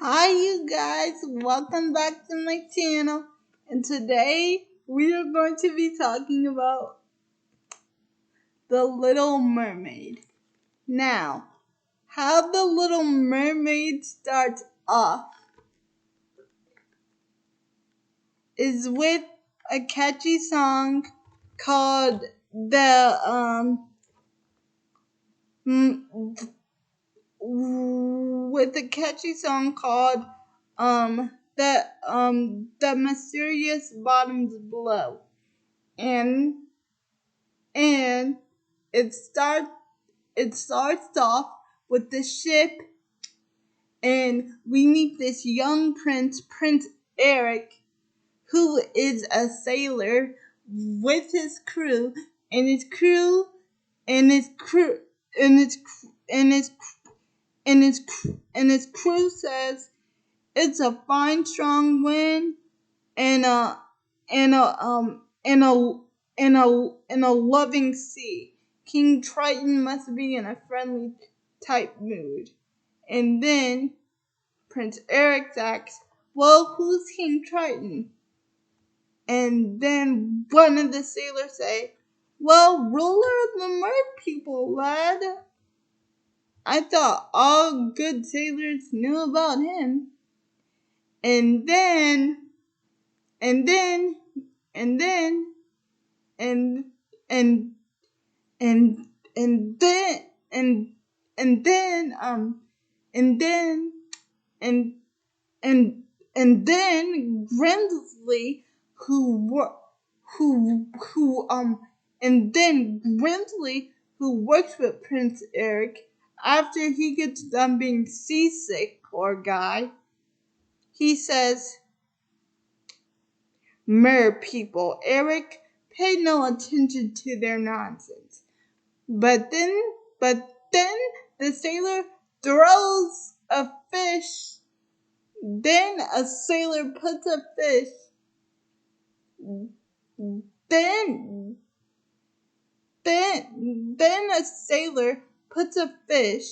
Hi you guys, welcome back to my channel, and today we are going to be talking about the Little Mermaid. Now, how the Little Mermaid starts off is with a catchy song called with a catchy song called the Mysterious Bottoms Below. And and it starts off with the ship, and we meet this young Prince Eric, who is a sailor with his crew, and his crew and his crew and his and his and his and his crew says it's a fine strong wind and a loving sea. King Triton must be in a friendly type mood. And then Prince Eric asks, well, who's King Triton? And then one of the sailors say, well, ruler of the mermaid people, lad. I thought all good sailors knew about him. And then, and then, and then, and and and and then and then and then and and then Grimsley who works with Prince Eric, after he gets done being seasick, poor guy, he says, mer people, Eric, pay no attention to their nonsense. But then the sailor throws a fish. Then a sailor puts a fish. Then a sailor puts a fish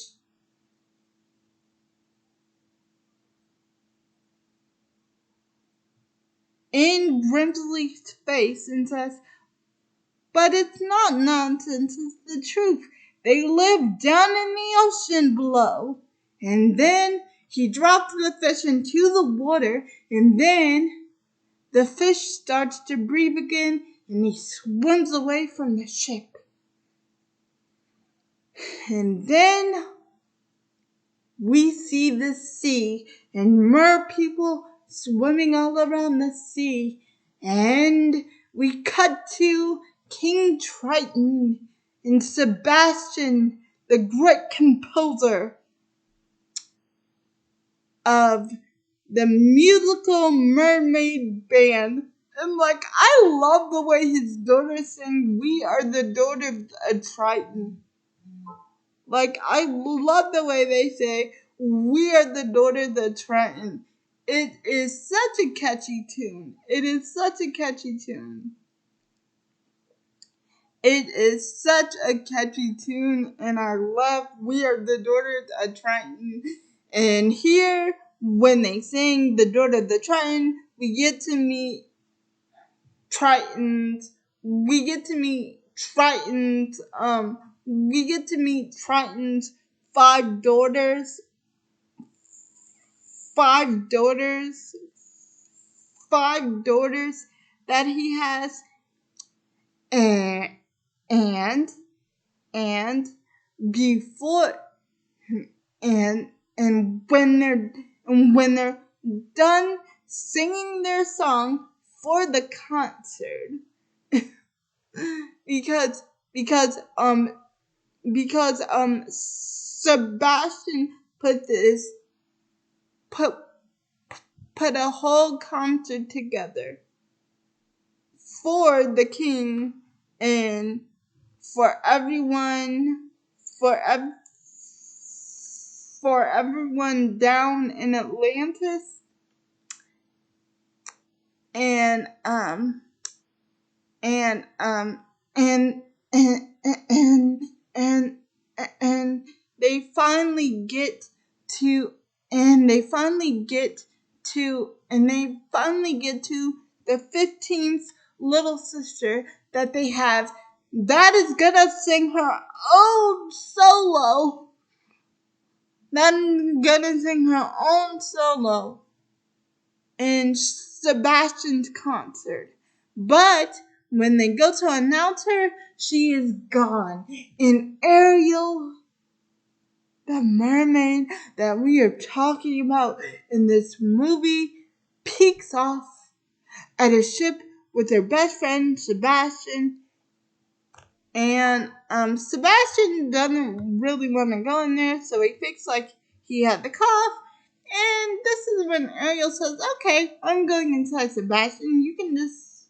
in Grimsley's face and says, but it's not nonsense, it's the truth. They live down in the ocean below. And then he drops the fish into the water, and then the fish starts to breathe again, and he swims away from the ship. And then we see the sea, and mer people swimming all around the sea. And we cut to King Triton and Sebastian, the great composer of the musical Mermaid Band. And I love the way his daughter sings, we are the daughters of Triton. I love the way they say, we are the daughters of Triton. It is such a catchy tune. It is such a catchy tune. It is such a catchy tune, and I love We Are the Daughters of Triton. And here, when they sing The Daughter of the Triton, we get to meet Triton's, we get to meet Triton's five daughters, five daughters, five daughters that he has, and and before and when they're done singing their song for the concert, because Sebastian put a whole concert together for the king and for everyone for everyone down in Atlantis, and and and and and and, and they finally get to and they finally get to the 15th little sister that they have that is gonna sing her own solo. In Sebastian's concert. But when they go to announce her, she is gone. And Ariel, the mermaid that we are talking about in this movie, peeks off at a ship with her best friend Sebastian. And Sebastian doesn't really want to go in there, so he thinks like he had the cough. And this is when Ariel says, "Okay, I'm going inside, Sebastian. You can just..."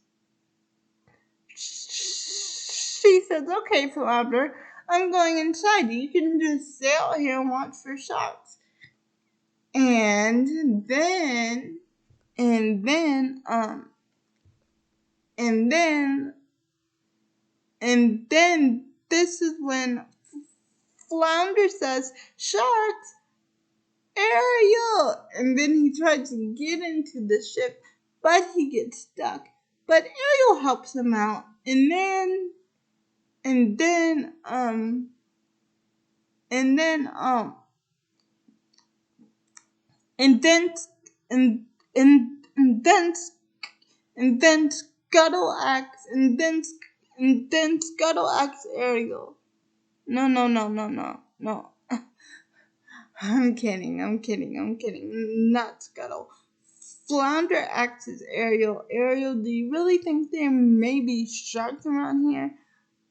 She says, "Okay, Flounder, I'm going inside. You can just stay out here and watch for sharks." And then, and then, and then, and then this is when Flounder says, "Sharks, Ariel!" And then he tries to get into the ship, but he gets stuck. But Ariel helps him out, and then, and then, and then, and then, and and then, and then Scuttle acts, and then Scuttle acts Ariel. No. I'm kidding. Not Scuttle. Flounder acts as Ariel. Ariel, do you really think there may be sharks around here?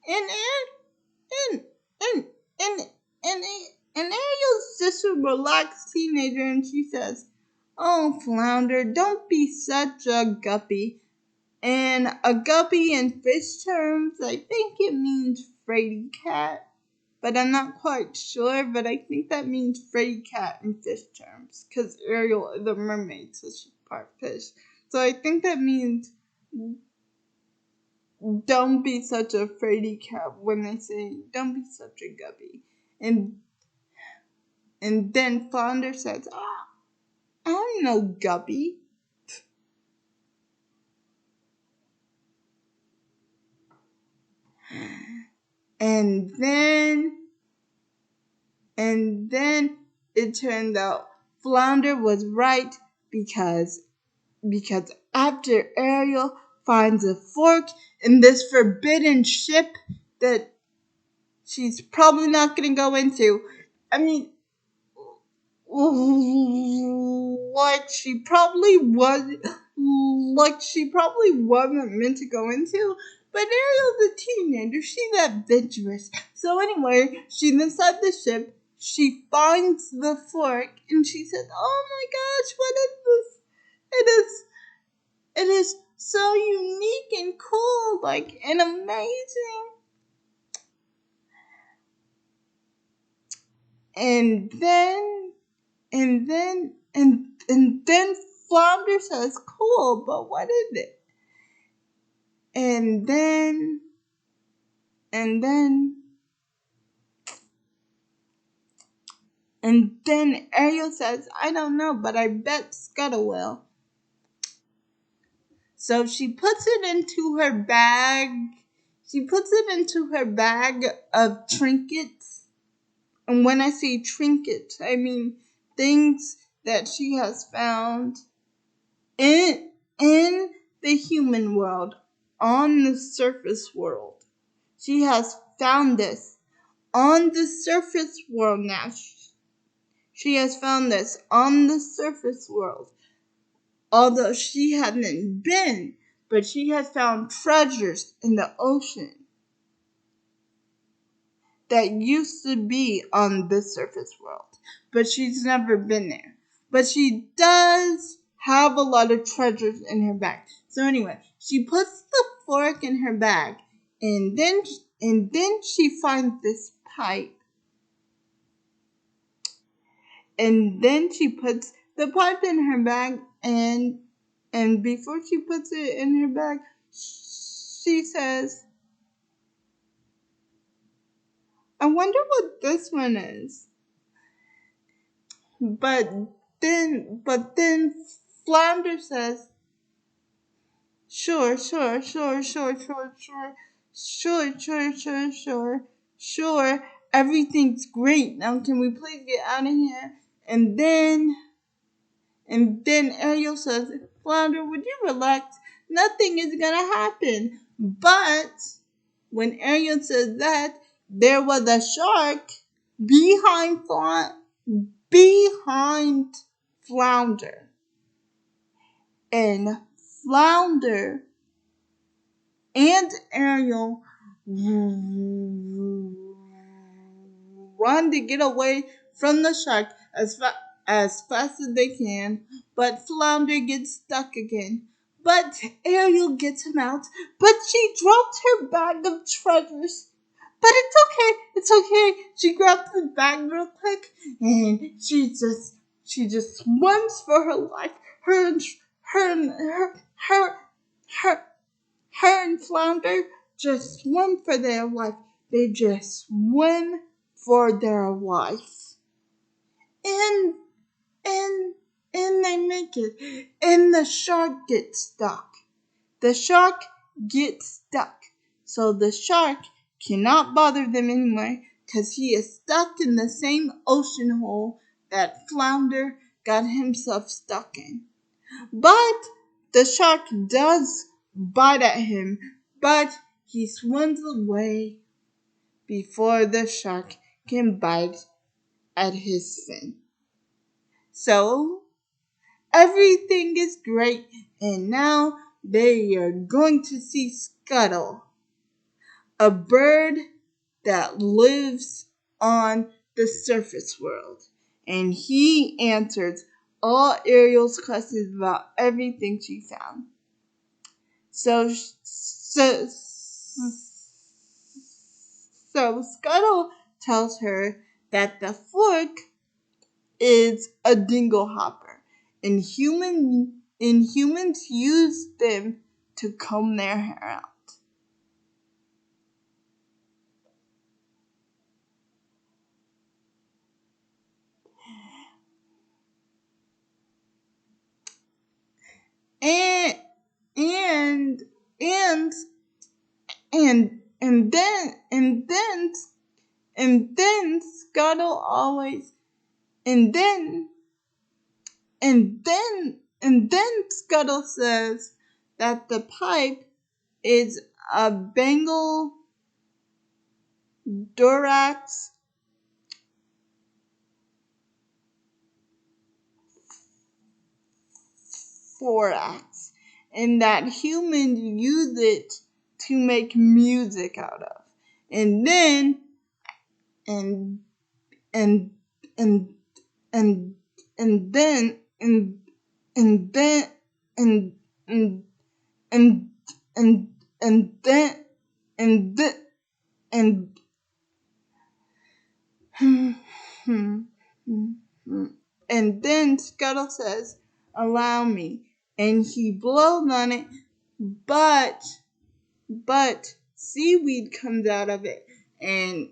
And and and and and, and Ariel's just a relaxed teenager, and she says, "Oh, Flounder, don't be such a guppy." And a guppy in fish terms, I think it means fraidy cat. But I'm not quite sure, but I think that means fraidy cat in fish terms, because Ariel is a mermaid, so she's part fish. So I think that means don't be such a fraidy cat when they say don't be such a guppy. And then Flounder says, I'm no guppy. And then it turned out Flounder was right because after Ariel finds a fork in this forbidden ship that she's probably not going to go into. I mean, she probably wasn't meant to go into. But Ariel's a teenager. She's adventurous. So anyway, she's inside the ship. She finds the fork and she says, "Oh my gosh, what is this? It is so unique and cool, like, and amazing." And then Flounder says, "Cool, but what is it?" And then Ariel says, "I don't know, but I bet Scuttle will." So she puts it into her bag. She puts it into her bag of trinkets. And when I say trinkets, I mean things that she has found in the human world, on the surface world. She has found this on the surface world now. She has found this on the surface world. Although she hasn't been, but she has found treasures in the ocean that used to be on the surface world, but she's never been there. But she does have a lot of treasures in her bag. So anyway, she puts the fork in her bag, and then she finds this pipe. And then she puts the pipe in her bag, and before she puts it in her bag, she says, "I wonder what this one is." But then Flounder says, sure, sure, sure, sure, sure, sure, sure, sure, sure, sure, sure, everything's great. Now can we please get out of here? And then Ariel says, Flounder, would you relax? Nothing is gonna happen. But when Ariel said that, there was a shark behind behind Flounder. And Flounder and Ariel run to get away from the shark as fast as they can, but Flounder gets stuck again. But Ariel gets him out, but she dropped her bag of treasures. But it's okay, it's okay. She grabs the bag real quick and she just swims for her life. Her and her and her her and Flounder just swim for their life. They just swim for their life. And and and they make it. And the shark gets stuck. The shark gets stuck. So the shark cannot bother them anymore because he is stuck in the same ocean hole that Flounder got himself stuck in. But the shark does bite at him, but he swims away before the shark can bite at his fin. So everything is great, and now they are going to see Scuttle, a bird that lives on the surface world. And he answers all Ariel's questions about everything she found. So Scuttle tells her that the fork is a dingle hopper, and humans use them to comb their hair out. And and and and then Scuttle always and then Scuttle says that the pipe is a Bengal Durax thorax, and that humans use it to make music out of. And then and and and and and then and then and and and and then and then and and then Scuttle says, allow me, and he blows on it, but seaweed comes out of it, and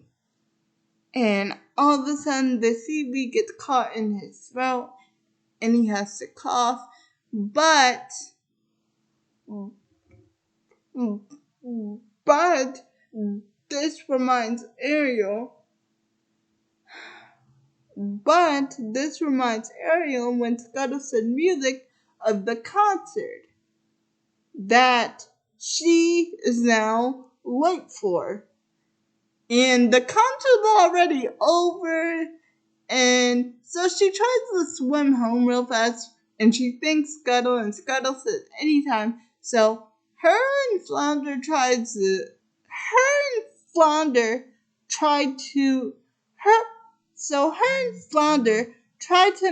all of a sudden the seaweed gets caught in his throat and he has to cough. But this reminds Ariel when Scuttle said music of the concert that she is now late for. And the concert's already over, and so she tries to swim home real fast, and she thinks Scuttle, and Scuttle says anytime. So her and Flounder tried to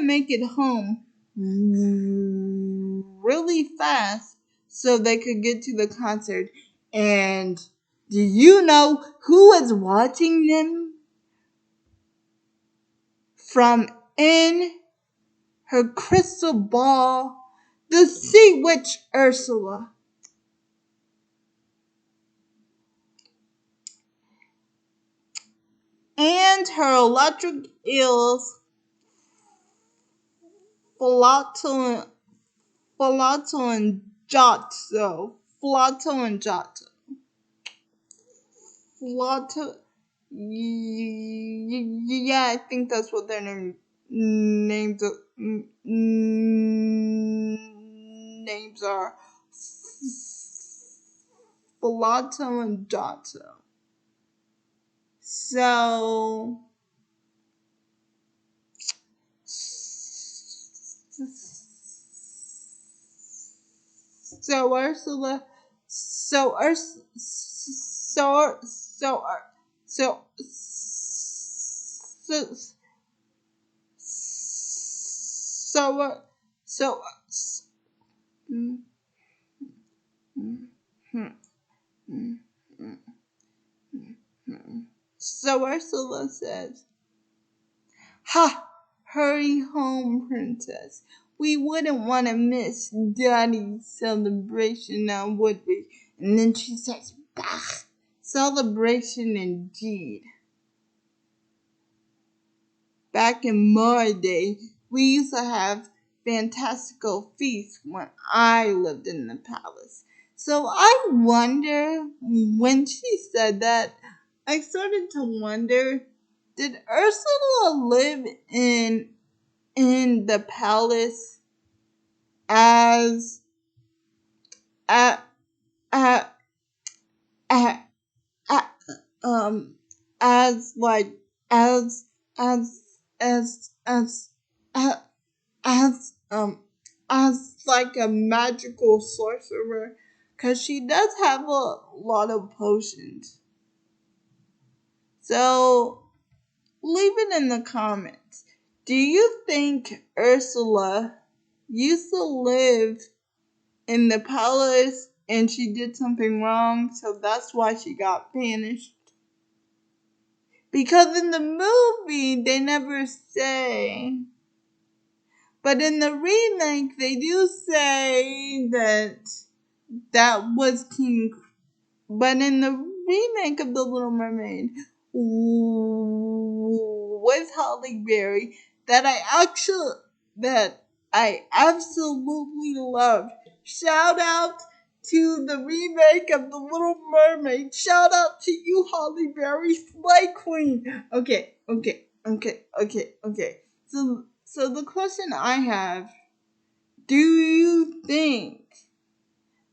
make it home really fast so they could get to the concert. And do you know who was watching them from in her crystal ball? The sea witch Ursula. And her electric eels Falafel and Jotso. Falafel and Jotso. Falafel. Yeah, I think that's what their names are. Falafel and Jotso. So Ursula, so Urs, so so so so so so so Ursula says, "Ha! Hurry home, princess. We wouldn't want to miss Daddy's celebration now, would we?" And then she says, "Bah! Celebration indeed. Back in my day, we used to have fantastical feasts when I lived in the palace." So I wonder, when she said that, I started to wonder, did Ursula live in the palace as at at at, at as like as as as as as as as like a magical sorcerer, because she does have a lot of potions. So leave it in the comments. Do you think Ursula used to live in the palace and she did something wrong, so that's why she got banished? Because in the movie they never say, but in the remake they do say that was King. But in the remake of The Little Mermaid with Halle Berry, that I absolutely loved. Shout out to the remake of The Little Mermaid. Shout out to you, Halle Berry, Slay Queen. Okay. So the question I have: do you think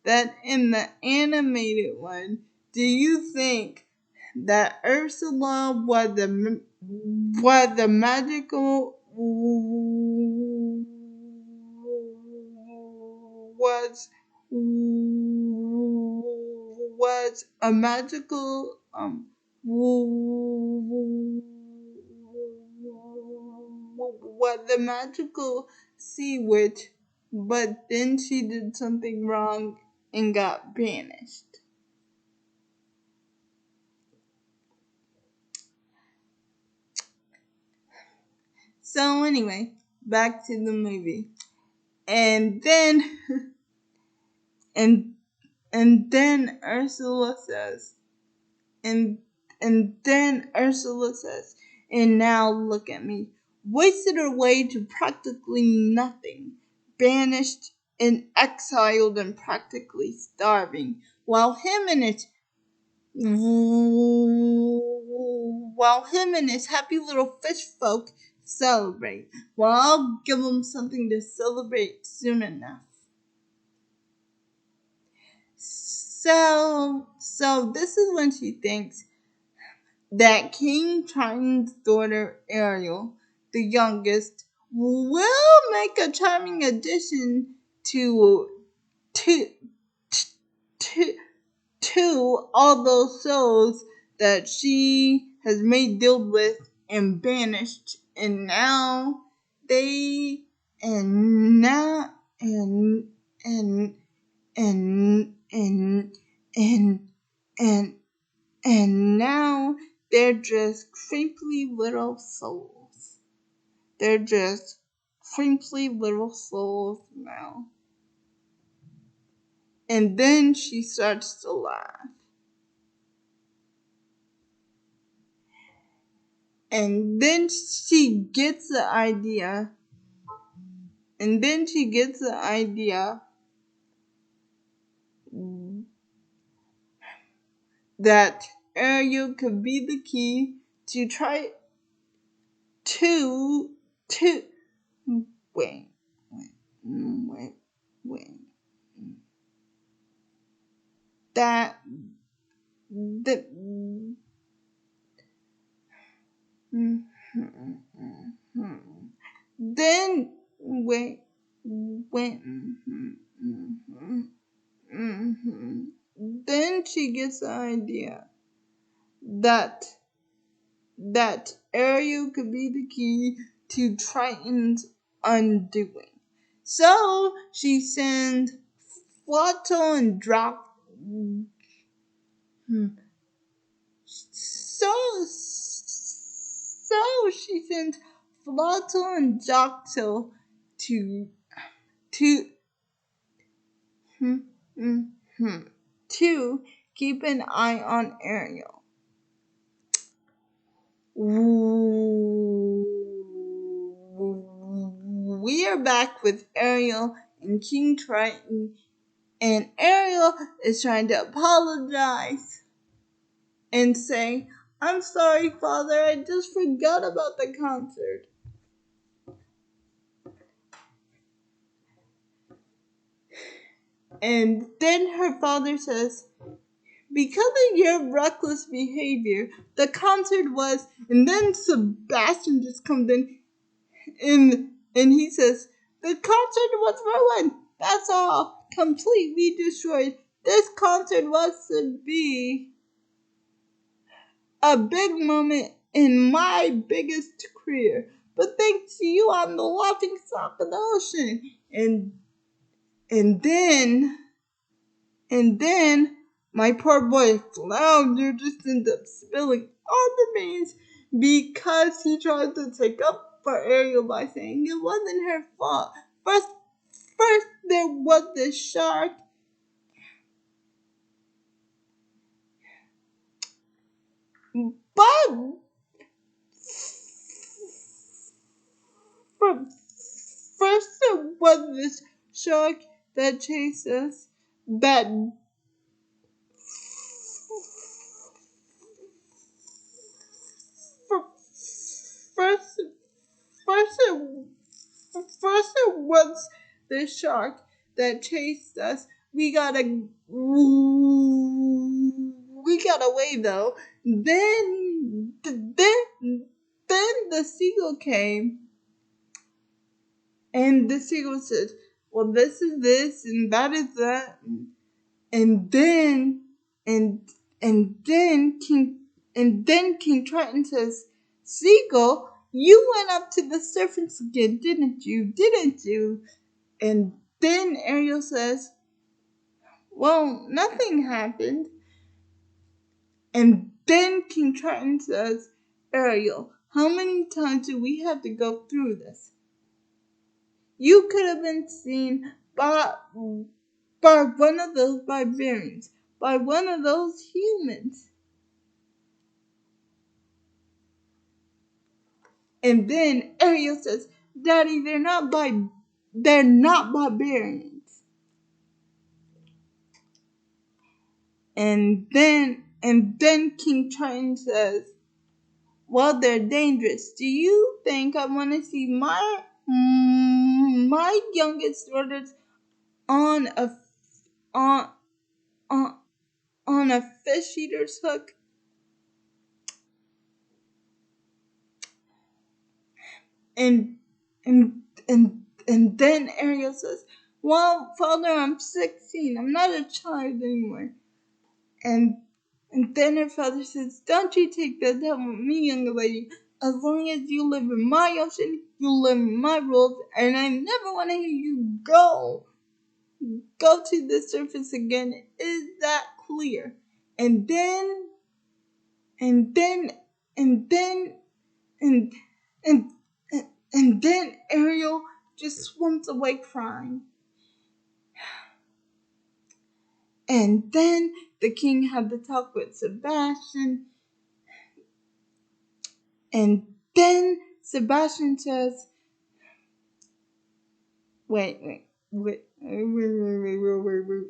that in the animated one, do you think that Ursula was the magical was a magical was the magical sea witch, but then she did something wrong and got banished? So anyway, back to the movie. And then and then Ursula says, and then Ursula says, "And now look at me, wasted away to practically nothing, banished and exiled and practically starving, while him and his happy little fish folk celebrate. Well, I'll give them something to celebrate soon enough." So this is when she thinks that King Triton's daughter Ariel, the youngest, will make a charming addition to to to to all those souls that she has made deal with and banished, and now they and now and and and and and and now they're just crinkly little souls. They're just crinkly little souls now. And then she starts to laugh. And then she gets the idea And then she gets the idea that Ariel could be the key to try to wait, wait, wait. That the then wait. Then she gets the idea that Ariel could be the key to Triton's undoing. So she sends Flotto and Drop. So she sends Flotto and Jocto to to to keep an eye on Ariel. We are back with Ariel and King Triton, and Ariel is trying to apologize and say, "I'm sorry, Father, I just forgot about the concert." And then her father says, "Because of your reckless behavior, the concert was," and then Sebastian just comes in and he says, "The concert was ruined. That's all. Completely destroyed. This concert was to be a big moment in my biggest career. But thanks to you, I'm the laughing stock of the ocean." And then my poor boy Flounder just ends up spilling all the beans because he tried to take up for Ariel by saying it wasn't her fault. First there was the shark, but first there was this shark that chased us. That first first First it was the shark that chased us. We got away though. Then the seagull came, and the seagull said, "Well, this is this, and that is that," and then and and then King Triton says, "Seagull, you went up to the surface again, didn't you? Didn't you?" And then Ariel says, "Well, nothing happened." And then King Triton says, "Ariel, how many times do we have to go through this? You could have been seen by one of those barbarians, by one of those humans." And then Ariel says, "Daddy, they're not barbarians." And then King Triton says, "Well, they're dangerous. Do you think I want to see my youngest daughters on a on on on a fish eater's hook?" And then Ariel says, "Well, Father, I'm 16. I'm not a child anymore." And then her father says, "Don't you take that down with me, young lady. As long as you live in my ocean, you live in my rules, and I never want to hear you go to the surface again. Is that clear?" And then and then and then and and and then Ariel just swims away crying. And then the king had to talk with Sebastian, and then Sebastian says, Wait, wait, wait, wait, wait, wait, wait, wait, wait, wait,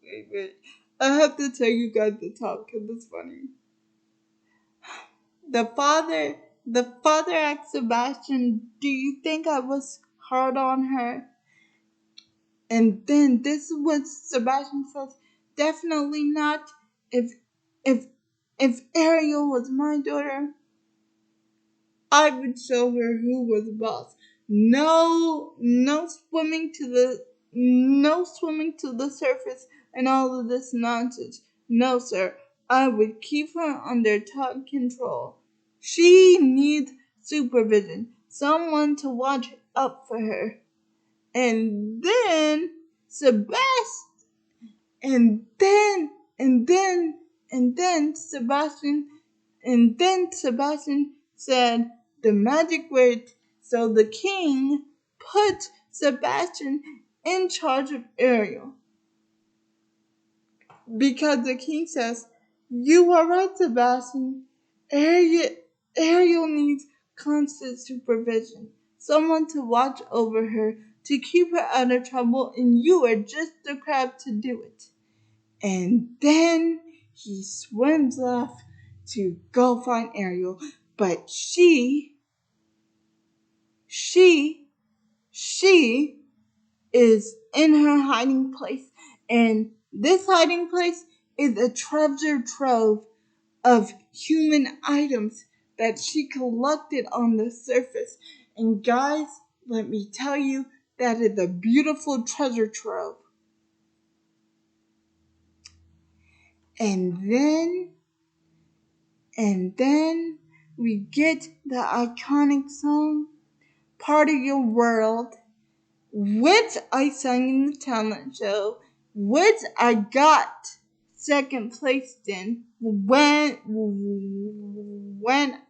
wait, wait. I have to tell you guys the talk because it's funny. The father, the father asked Sebastian, "Do you think I was hard on her?" And then this is what Sebastian says: "Definitely not. If, if, if Ariel was my daughter, I would show her who was boss. No swimming to the surface and all of this nonsense. No, sir. I would keep her under tight control. She needs supervision, someone to watch up for her." And then Sebastian, and then, and then, and then Sebastian said the magic word. So the king put Sebastian in charge of Ariel. Because the king says, "You are right, Sebastian. Ariel needs constant supervision. Someone to watch over her, to keep her out of trouble, and you are just the crab to do it." And then he swims off to go find Ariel. But she is in her hiding place. And this hiding place is a treasure trove of human items that she collected on the surface. And guys, let me tell you, that is a beautiful treasure trove. And then we get the iconic song, "Part of Your World," which I sang in the talent show, which I got second place in when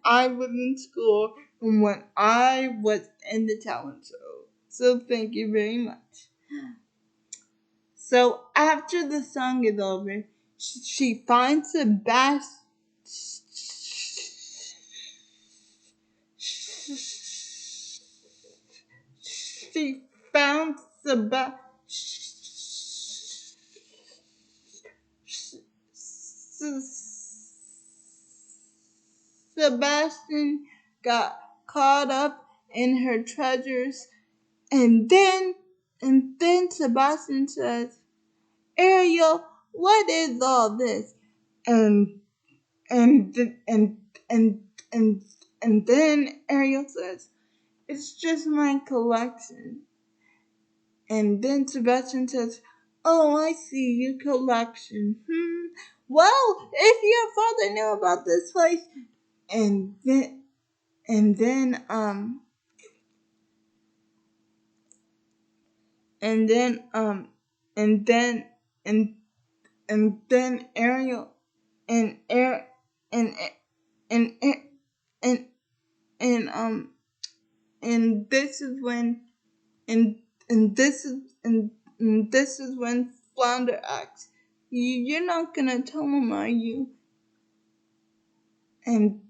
I was in school and when I was in the talent show. So thank you very much. So after the song is over, she finds Sebastian. She found Sebastian got caught up in her treasures, and then Sebastian says, "Ariel, what is all this?" And and and and and and then Ariel says, "It's just my collection." And then Sebastian says, "Oh, I see, your collection. Well, if your father knew about this place." And then, and then, and then, and then, and then Ariel, and Air, and, and, and, and this is when, and, and this is when Flounder acts. You're not gonna tell him, are you?" And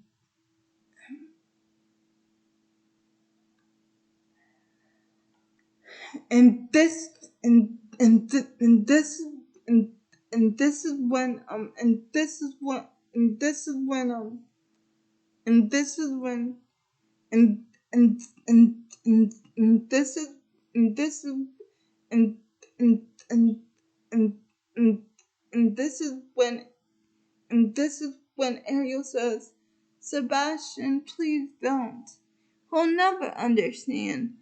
and this and this and this is when and this is when and this is when and this is when and and and and this is and this is and and and and and and this is when and this is when Ariel says, "Sebastian, please don't. He'll never understand."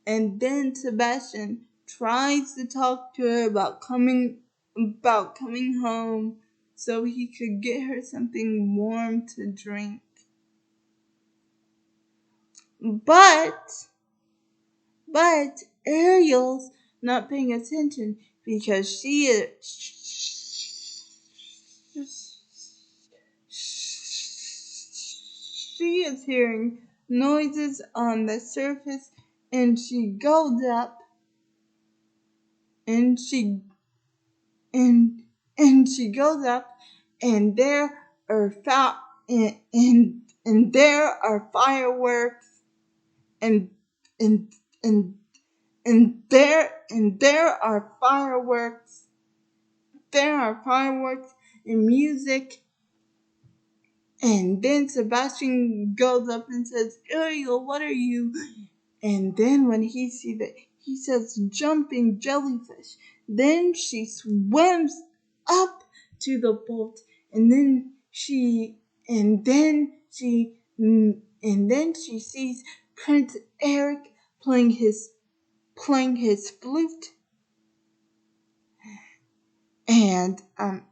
And then Sebastian tries to talk to her about coming home so he could get her something warm to drink. But Ariel's not paying attention because she is hearing noises on the surface, and she goes up and she she goes up, and there are and there are fireworks, and and and and there are fireworks. There are fireworks and music. And then Sebastian goes up and says, Ariel, what are you? And then when he sees it, he says, jumping jellyfish. Then she swims up to the boat, and then she sees Prince Eric playing his flute, and and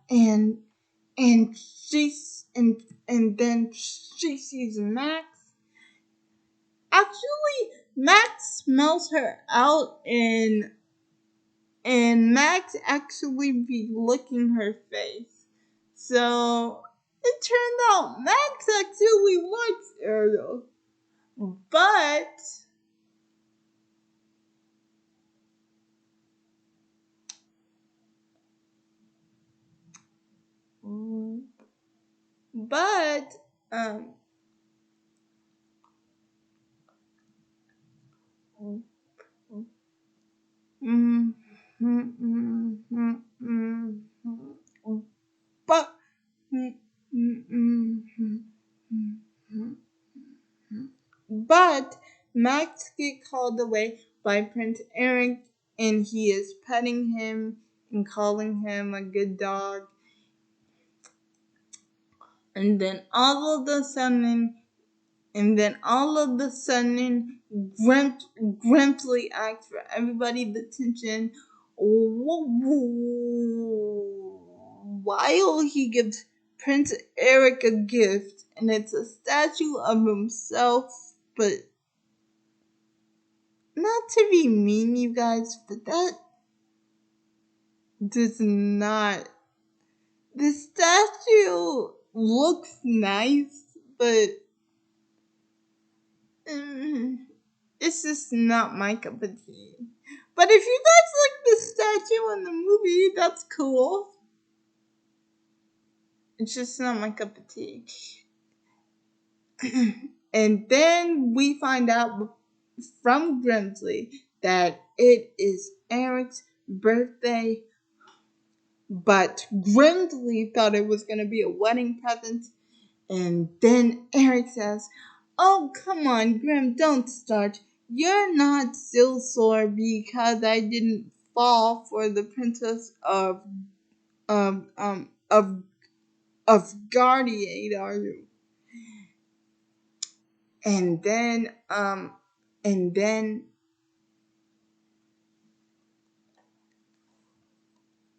she's and then she sees Max. Actually, Max smells her out, and Max actually be licking her face. So it turned out Max actually likes Ariel, but but um mm, mm, mm, mm, mm, mm, but mm, mm, mm, mm, mm, but Max get called away by Prince Eric, and he is petting him and calling him a good dog. And then all of the sudden, Grimsley asks for everybody's attention while he gives Prince Eric a gift, and it's a statue of himself, but not to be mean, you guys, but that does not. The statue looks nice, but it's just not my cup of tea. But if you guys like the statue in the movie, that's cool. It's just not my cup of tea. And then we find out from Grimsley that it is Eric's birthday, but Grimsley thought it was going to be a wedding present. And then Eric says, oh, come on, Grim, don't start. You're not still sore because I didn't fall for the princess of um of of Guardiate, are you? And then and then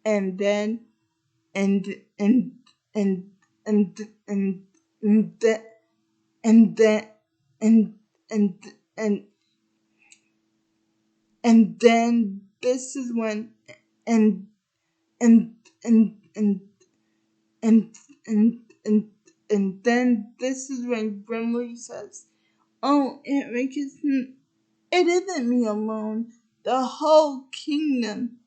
and then and and and and and and then and then and and and and then this is when and and and and and and and and then this is when Brimley says, "Oh, it isn't me alone. The whole kingdom,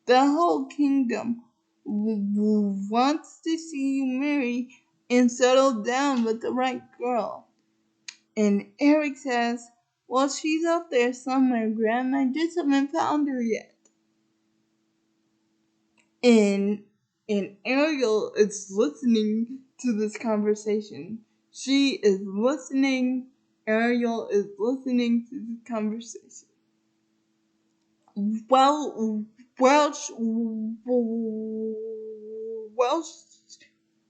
the whole kingdom wants to see you marry and settle down with the right girl." And Eric says, "Well, she's up there somewhere, Graham. I just haven't found her yet." And Ariel is listening to this conversation. She is listening. Ariel is listening to this conversation. Well, well,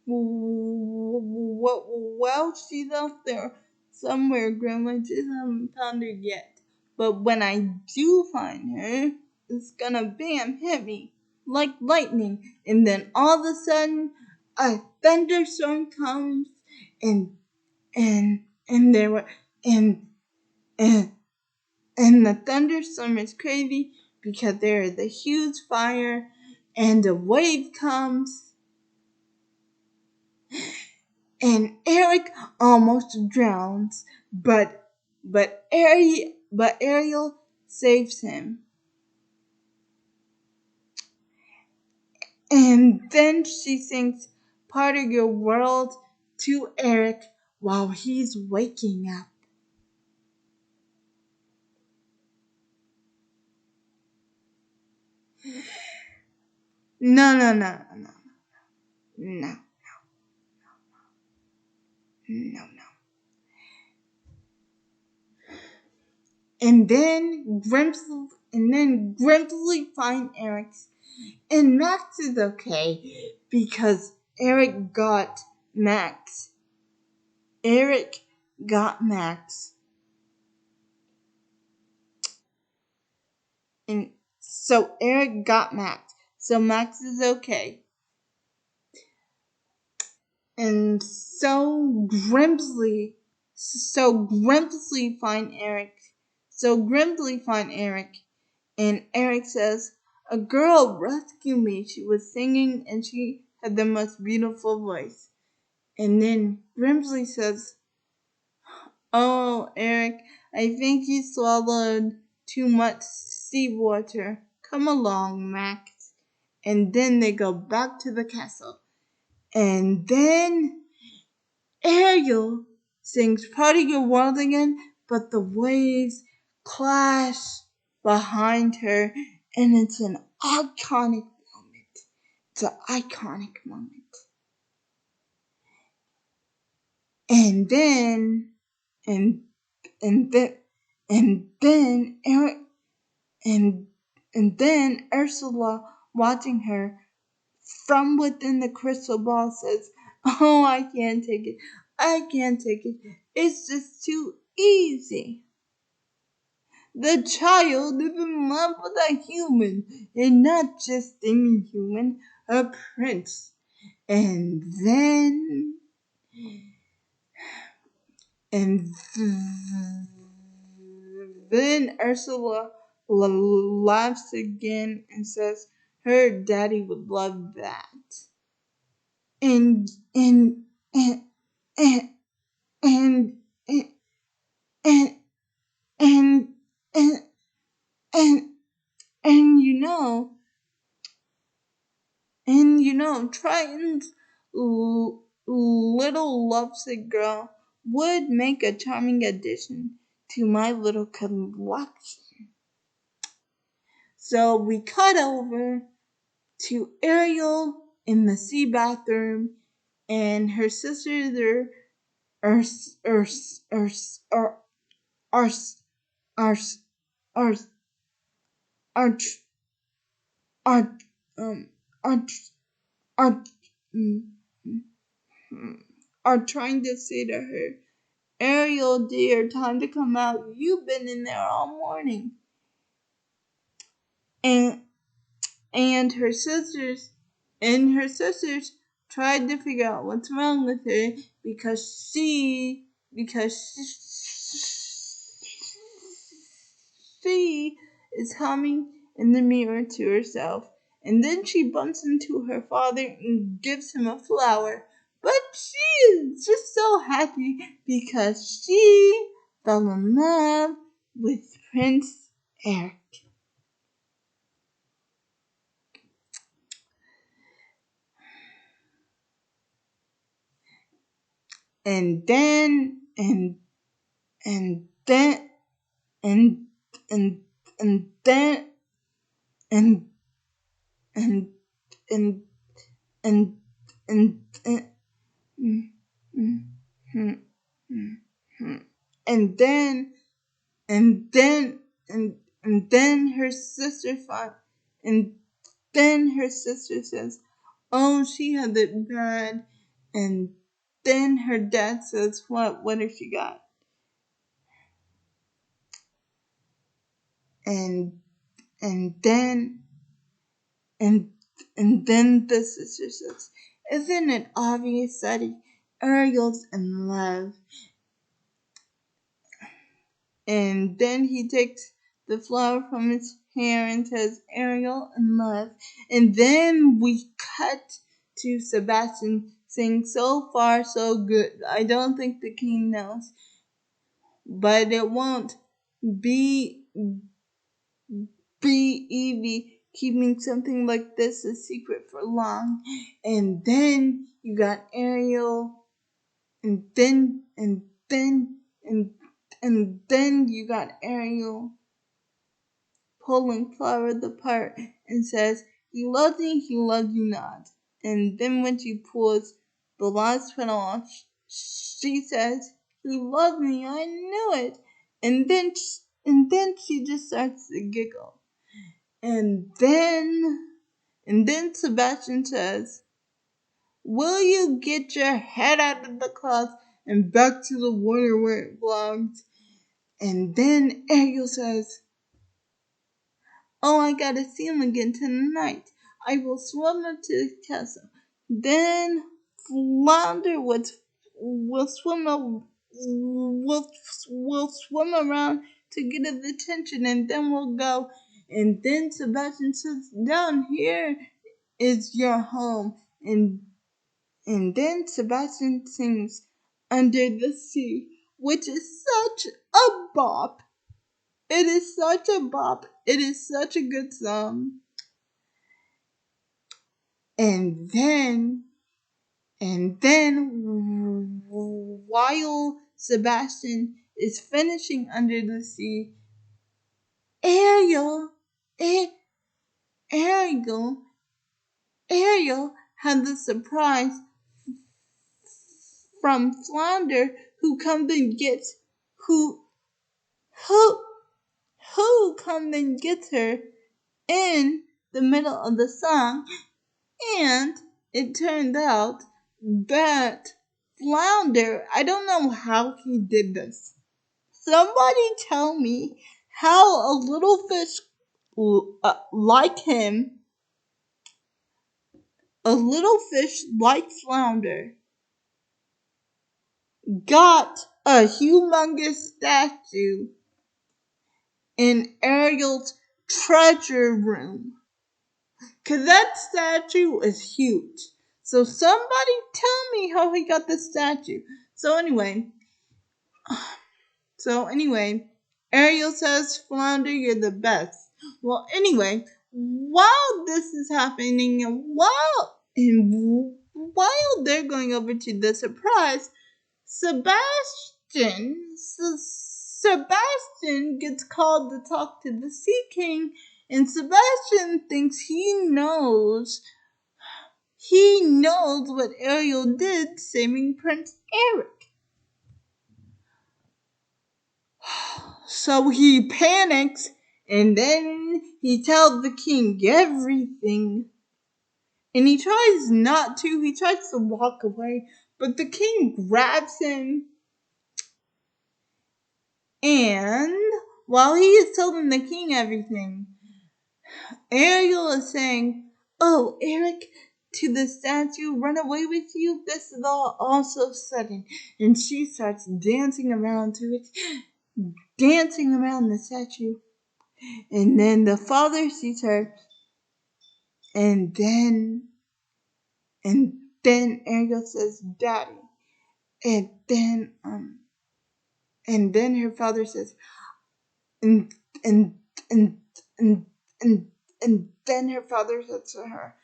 well, well, she's out there somewhere, Grandma. Just haven't found her yet. But when I do find her, it's gonna bam hit me like lightning, and then all of a sudden, a thunderstorm comes, and and there were and and the thunderstorm is crazy because there is a huge fire, and a wave comes, and Eric almost drowns, but Ariel saves him. And then she sings Part of Your World to Eric while he's waking up. No, no, no, no, no, no, no. And then Grimsley finds Eric's, and Max is okay because Eric got Max. Eric got Max, and so Eric got Max. So Max is okay. And Grimsley find Eric. So Grimsley find Eric, and Eric says, "A girl rescued me. She was singing, and she had the most beautiful voice." And then Grimsley says, "Oh, Eric, I think you swallowed too much seawater. Come along, Max." And then they go back to the castle. And then Ariel sings "Part of Your World" again, but the waves clash behind her, and it's an iconic moment. It's an iconic moment. And then, and and then, and then Eric, and then Ursula, watching her from within the crystal ball, says, "Oh, I can't take it. I can't take it. It's just too easy." The child is in love with a human, and not just any human, a prince. And and then Ursula laughs again and says her daddy would love that. And and and and and and and and and and, and Triton's little lovesick girl would make a charming addition to my little collection. So we cut over to Ariel in the sea bathroom, and her sisters are are are are are are are are are are are are trying to say to her, "Ariel, dear, time to come out. You've been in there all morning." And and her sisters tried to figure out what's wrong with her because she is humming in the mirror to herself. And then she bumps into her father and gives him a flower. But she is just so happy because she fell in love with Prince Eric. And then and then and and and then and and and and and and then and then her sister fought, and then her sister says, "Oh, she had it bad." And then her dad says, what if she got?" And and then and and then the sister says, "Isn't it obvious that Ariel's in love?" And then he takes the flower from his hair and says, "Ariel in love." And then we cut to Sebastian saying, "So far, so good. I don't think the king knows, but it won't be Evie keeping something like this a secret for long." And then you got Ariel, and then you got Ariel pulling Flower apart, and says, he loves you not. And then when she pulls the last petal off, she says, he loved me, I knew it. And then she just starts to giggle. And then Sebastian says, will you get your head out of the cloth and back to the water where it belongs? And then Ariel says, oh, I gotta see him again tonight. I will swim up to the castle. Then Flounder will swim will swim around to get his attention, and then we'll go. And then Sebastian says, down here is your home. And then Sebastian sings Under the Sea, which is such a bop. It is such a bop. It is such a good song. And then while Sebastian is finishing Under the Sea, Ariel, Ariel, Ariel had the surprise from Flounder, who comes and gets who comes and gets her in the middle of the song, and it turned out that Flounder, I don't know how he did this. Somebody tell me how a little fish like him, a little fish like Flounder, got a humongous statue in Ariel's treasure room. 'Cause that statue is huge. So somebody tell me how he got the statue. So anyway, Ariel says, Flounder, you're the best. Well, anyway, while this is happening and while they're going over to the surprise, Sebastian gets called to talk to the Sea King, and Sebastian thinks he knows what Ariel did saving Prince Eric. So he panics, and then he tells the king everything. And he tries to walk away, but the king grabs him. And while he is telling the king everything, Ariel is saying, oh, Eric, to the statue, run away with you? This is all so sudden. And she starts dancing around to it, dancing around the statue. And then the father sees her, and then Ariel says, Daddy. And then her father says, and then her father said to her,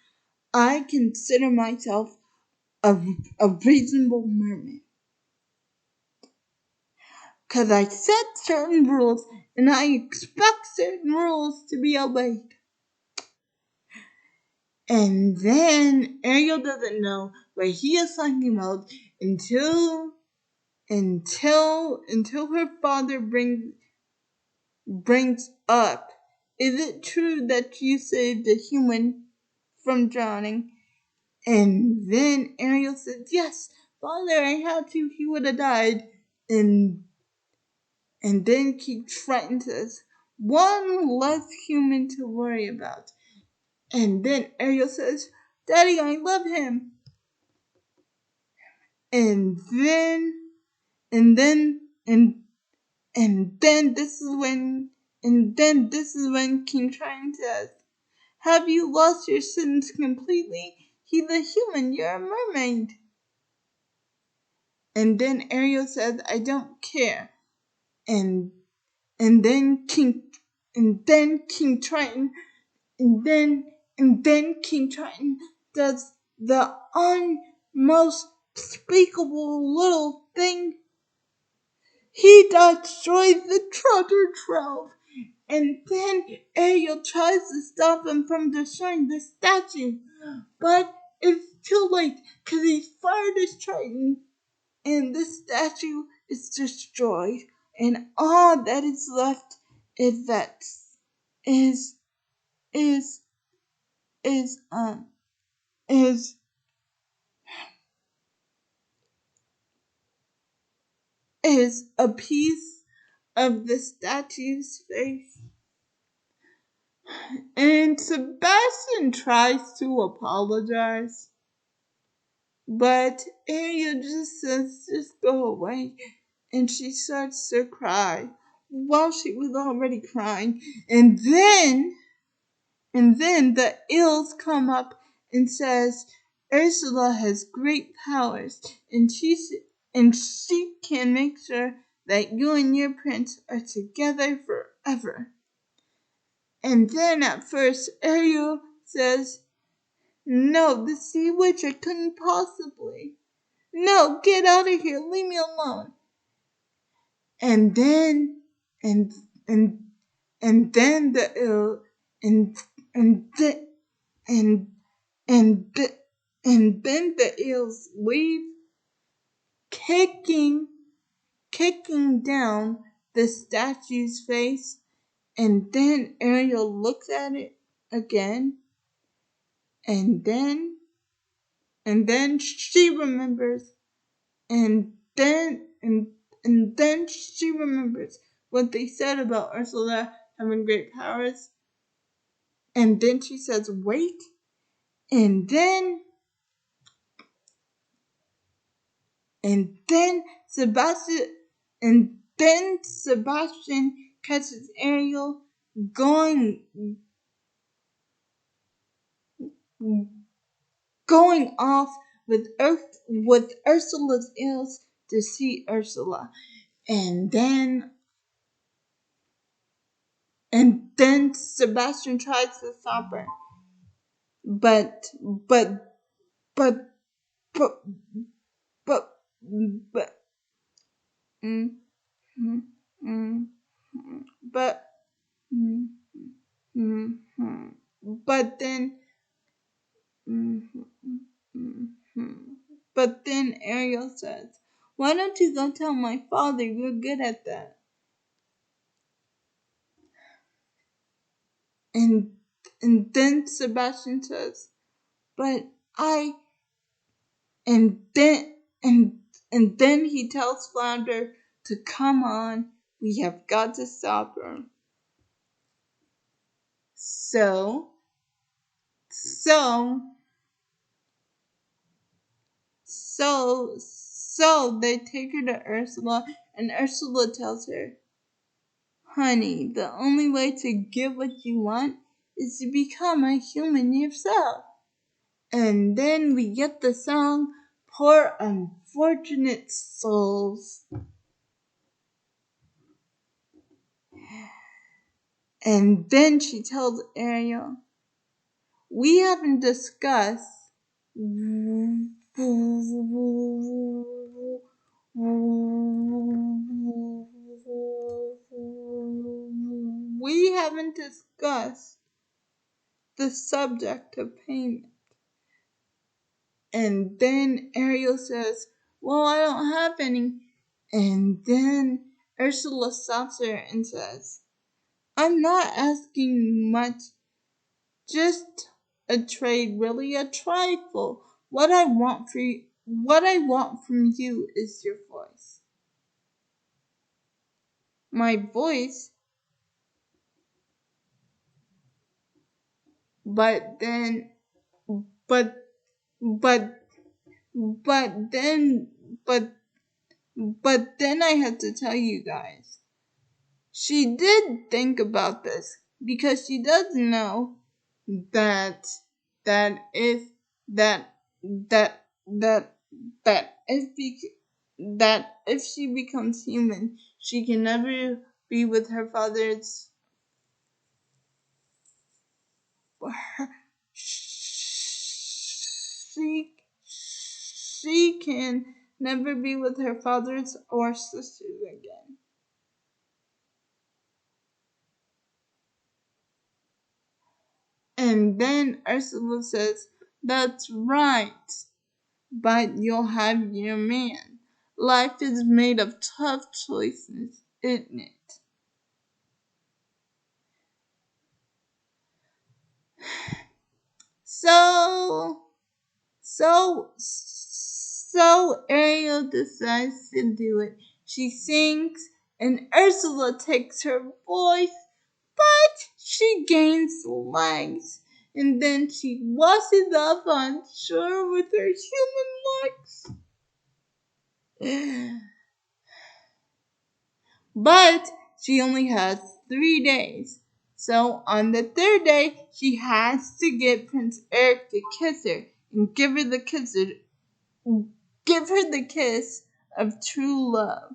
I consider myself a reasonable mermaid. 'Cause I set certain rules, and I expect certain rules to be obeyed. And then Ariel doesn't know what he is talking about until her father brings up, is it true that you saved a human from drowning? And then Ariel says, yes, Father, I had to, he would have died. And then King Triton says, one less human to worry about. And then Ariel says, Daddy, I love him. And then this is when King Triton says, have you lost your sins completely? He's a human, you're a mermaid. And then Ariel says, I don't care. And then King Triton does the most unspeakable little thing. He destroys the treasure trove, And then Ariel tries to stop him from destroying the statue, but it's too late because he's fired his trident and the statue is destroyed, and all that is left is that is is is is is a piece of the statue's face. And Sebastian tries to apologize, but Ariel just says, just go away. And she starts to cry while she was already crying. And then the ills come up and says Ursula has great powers and she can make sure that you and your prince are together forever. And then at first Ariel says, no, the sea witch, I couldn't possibly. No, get out of here, leave me alone. And then and and and then the and the, and the, and then the eels leave, kicking down the statue's face. And then Ariel looks at it again, and then she remembers, and then she remembers what they said about Ursula having great powers. And then she says, wait. And then Sebastian and then Sebastian catches Ariel going off with Ursula's eels to see Ursula. And then Sebastian tries to stop her. But but but but but but mm, mm, mm, but mm, mm, mm, but then mm, mm, mm, but then Ariel says, why don't you go tell my father, you're good at that. And then Sebastian says, but I and then he tells Flounder to come on, we have got to stop her. So so they take her to Ursula, and Ursula tells her, honey, the only way to get what you want is to become a human yourself. And then we get the song, Poor Unfortunate Souls. And then she tells Ariel, we haven't discussed we haven't discussed the subject of payment. And then Ariel says, well, I don't have any. And then Ursula stops her and says, I'm not asking much, just a trade, really, a trifle. What I want from you is your voice. My voice? But then, but, but, but then, but then I have to tell you guys. She did think about this because she does know that if that that that that if she becomes human, she can never be with her father's. She can never be with her fathers or sisters again. And then Ursula says, "That's right, but you'll have your man. Life is made of tough choices, isn't it?" So, so Ariel decides to do it. She sings, and Ursula takes her voice, but she gains legs, and then she washes up on shore with her human legs. But she only has 3 days. So on the third day, she has to get Prince Eric to kiss her and give her the kiss of true love.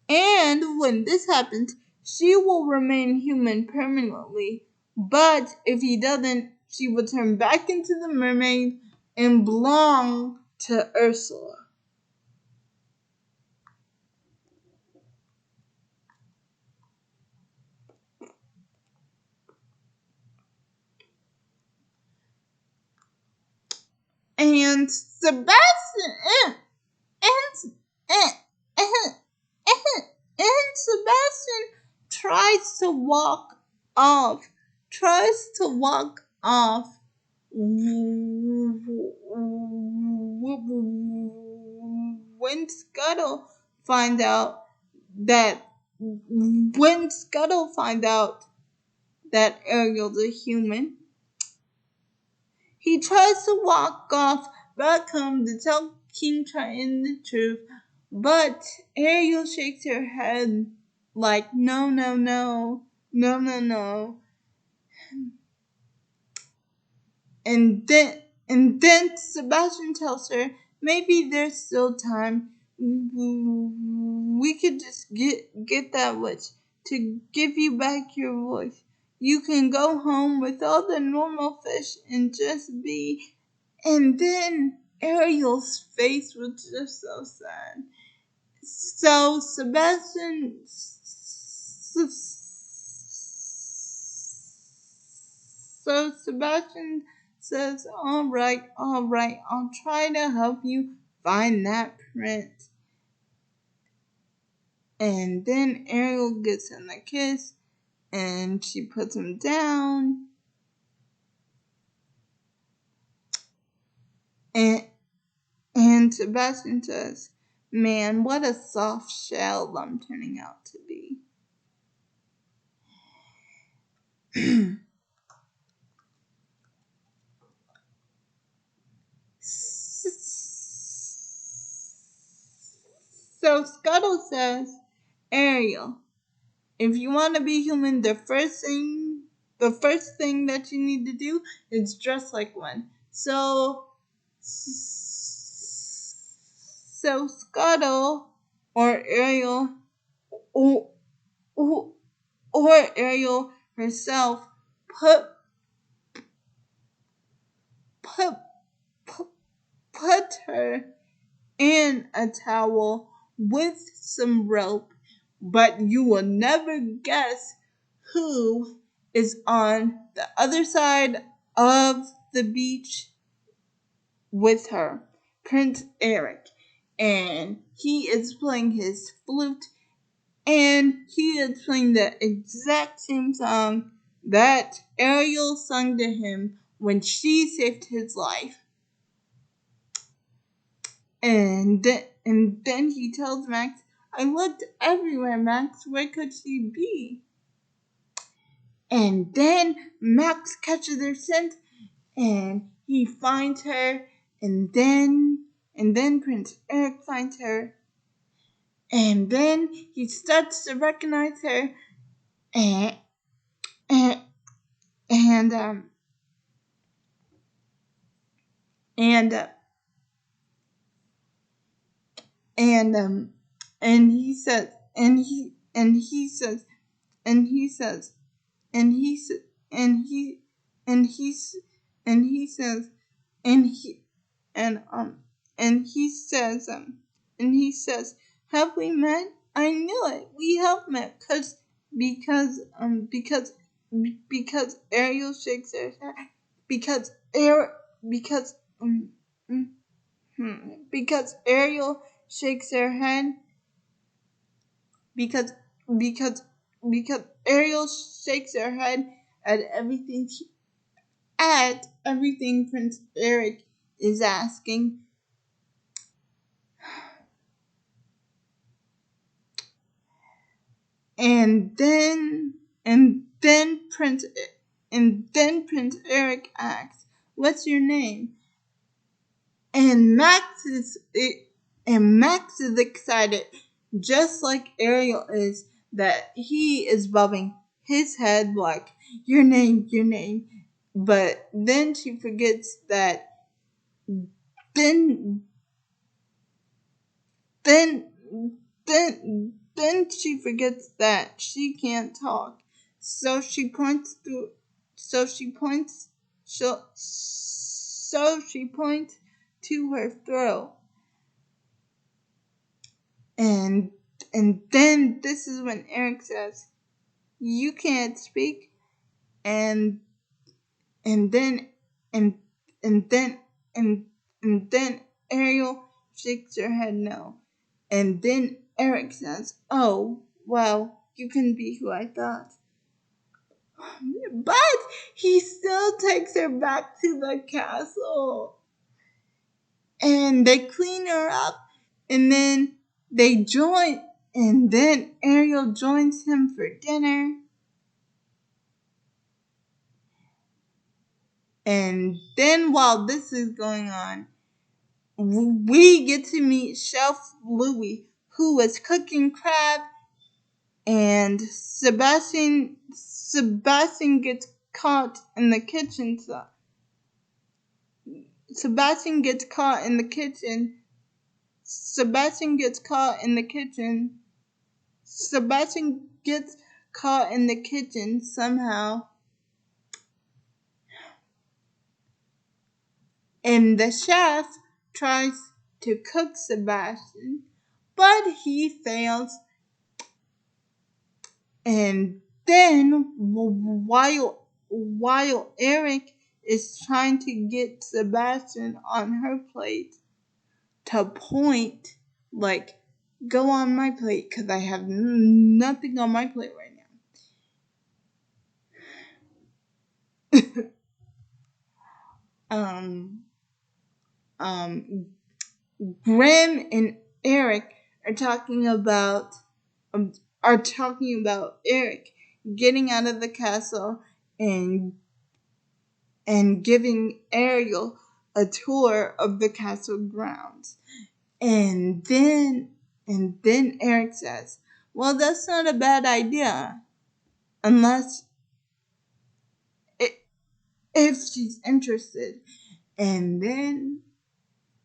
And when this happens, she will remain human permanently. But if he doesn't, she will turn back into the mermaid and belong to Ursula. And Sebastian and, and, and, and Sebastian tries to walk off, tries to walk off when Scuttle finds out that Ariel's a human, he tries to walk off back home to tell King Triton the truth, but Ariel shakes her head like, no, no, no, no, no, no. And then Sebastian tells her, maybe there's still time. We could just get that witch to give you back your voice. You can go home with all the normal fish and just be. And then Ariel's face was just so sad. So Sebastian says, all right, I'll try to help you find that prince. And then Ariel gives him a kiss, and she puts him down. And Sebastian says, man, what a soft shell I'm turning out to be. So Scuttle says, Ariel, if you want to be human, the first thing that you need to do is dress like one. So Scuttle or Ariel or, or Ariel herself put put put, put her in a towel with some rope, but you will never guess who is on the other side of the beach with her. Prince Eric. And he is playing his flute, and he is playing the exact same song that Ariel sung to him when she saved his life. And then he tells Max, I looked everywhere, Max. Where could she be? And then Max catches her scent, and he finds her. And then Prince Eric finds her. And then he starts to recognize her. And and and and and and he says he says and he says and he and he and he's and he says and he and he says have we met? I knew it. We have met because because Ariel shakes her head, because Air because mm, because Ariel shakes her head, because because because Ariel shakes her head at everything Prince Eric is asking. And then Prince Eric asks, "What's your name?" And Max is excited, just like Ariel is, that he is bobbing his head like, "Your name, your name." But then she forgets that. Then then then she forgets that she can't talk. So she points to so she points so she points to her throat. And then this is when Eric says, "You can't speak." And and then and and then and and then Ariel shakes her head no. And then Eric says, "Oh, well, you can be who I thought." But he still takes her back to the castle. And they clean her up. And then they join. And then Ariel joins him for dinner. And then while this is going on, we get to meet Chef Louis, who was cooking crab, and Sebastian gets caught in the kitchen. Sebastian gets caught in the kitchen. Sebastian gets caught in the kitchen. Sebastian gets caught in the kitchen somehow. And the chef tries to cook Sebastian, but he fails. And then while Eric is trying to get Sebastian on her plate to point, like, "Go on my plate, because I have nothing on my plate right now." um, Grim and Eric are talking about um, Eric getting out of the castle and giving Ariel a tour of the castle grounds. And then Eric says, "Well, that's not a bad idea, unless if she's interested." And then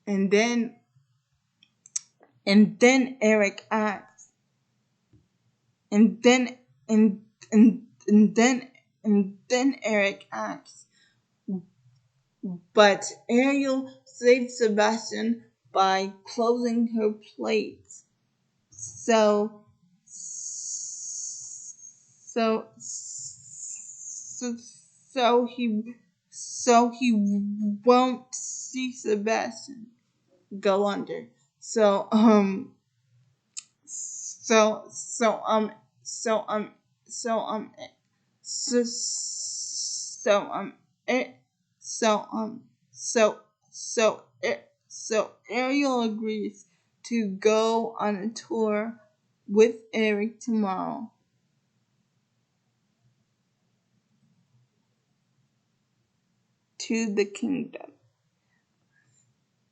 and then and then Eric asks, and then Eric asks, but Ariel saves Sebastian by closing her plate. So so so so he won't see Sebastian go under. So so so um so um so um so so it so so so it so Ariel agrees to go on a tour with Eric tomorrow to the kingdom.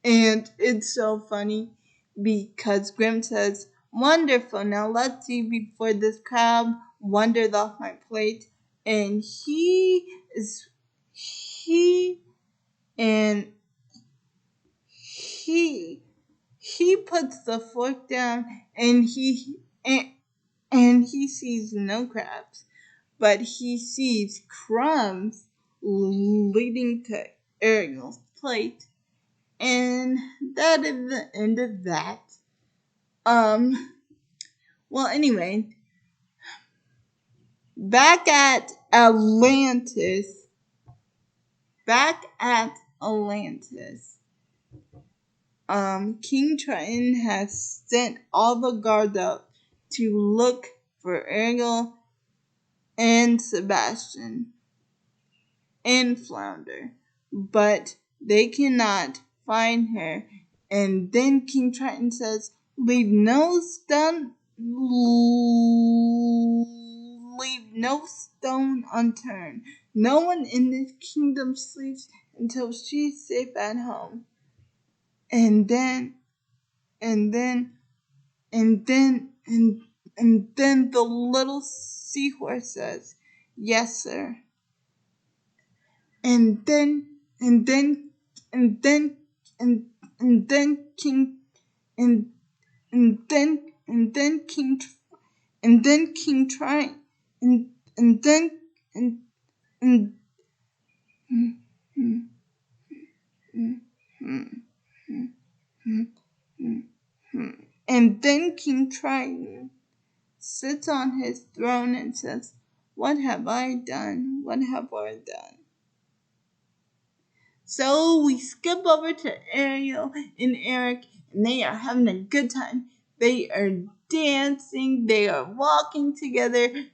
And it's so funny because Grim says, "Wonderful, now let's eat before this crab wanders off my plate." And he and he puts the fork down, and he sees no crabs, but he sees crumbs leading to Ariel's plate. And that is the end of that. Well, anyway, back at Atlantis, back at Atlantis, King Triton has sent all the guards out to look for Ariel and Sebastian and Flounder, but they cannot find her. And then King Triton says, leave no stone unturned. No one in this kingdom sleeps until she's safe at home. And then, and then, and then, and then the little seahorse says, yes, sir. And then, and then, and then, and then King, and then, and then King, and then King Triton, and then, and, and, and then King Triton sits on his throne and says, what have I done? What have I done? So we skip over to Ariel and Eric, and they are having a good time. They are dancing, they are walking together.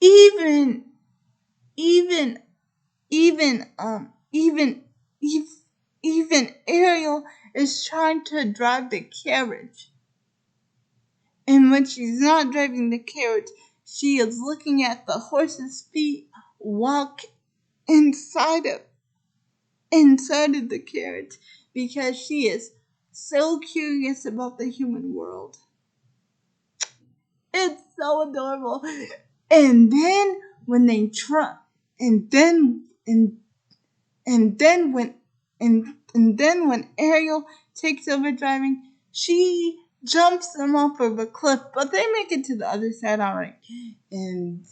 Even, even, even, even Ariel is trying to drive the carriage. And when she's not driving the carriage, she is looking at the horse's feet walk inside of the carriage because she is so curious about the human world. It's so adorable. And then when they try, and then when Ariel takes over driving, she jumps them off of a cliff, but they make it to the other side alright. And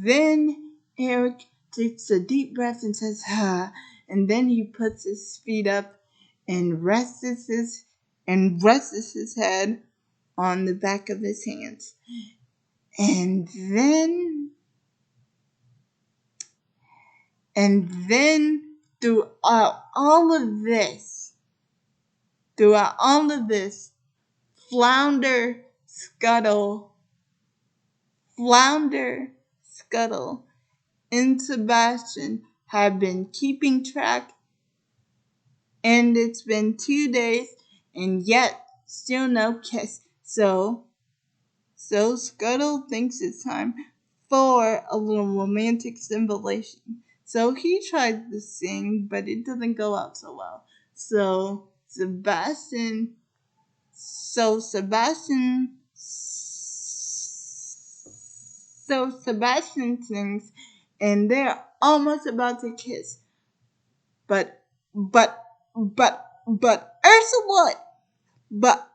then Eric takes a deep breath and says, "Ah," and then he puts his feet up and rests his head on the back of his hands. And then throughout all of this, Flounder, Scuttle, and Sebastian have been keeping track, and it's been 2 days, and yet still no kiss. So Scuttle thinks it's time for a little romantic stimulation. So he tries to sing, but it doesn't go out so well. So Sebastian sings, and they're almost about to kiss. But Ursula, but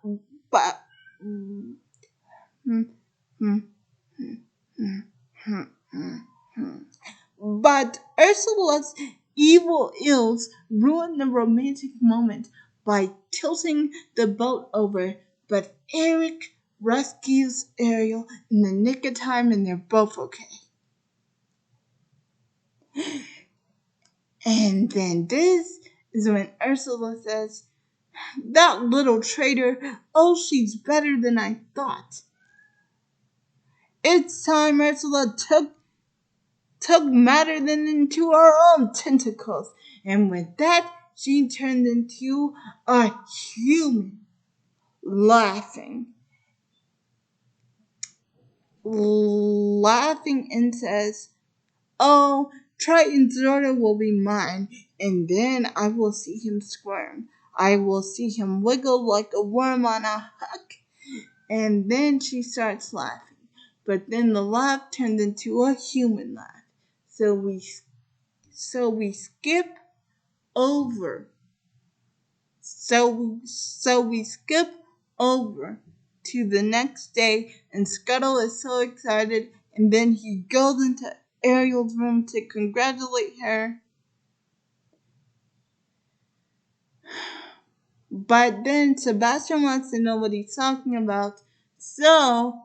But Ursula's evil ills ruin the romantic moment by tilting the boat over. But Eric rescues Ariel in the nick of time, and they're both okay. And then this is when Ursula says, that little traitor, oh, she's better than I thought. It's time Ursula took matter then into her own tentacles, and with that she turned into a human, laughing and says, oh, Triton's daughter will be mine, and then I will see him squirm. I will see him wiggle like a worm on a hook. And then she starts laughing. But then the laugh turned into a human laugh. So we skip over. So we skip over to the next day, and Scuttle is so excited, and then he goes into Ariel's room to congratulate her. But then Sebastian wants to know what he's talking about, so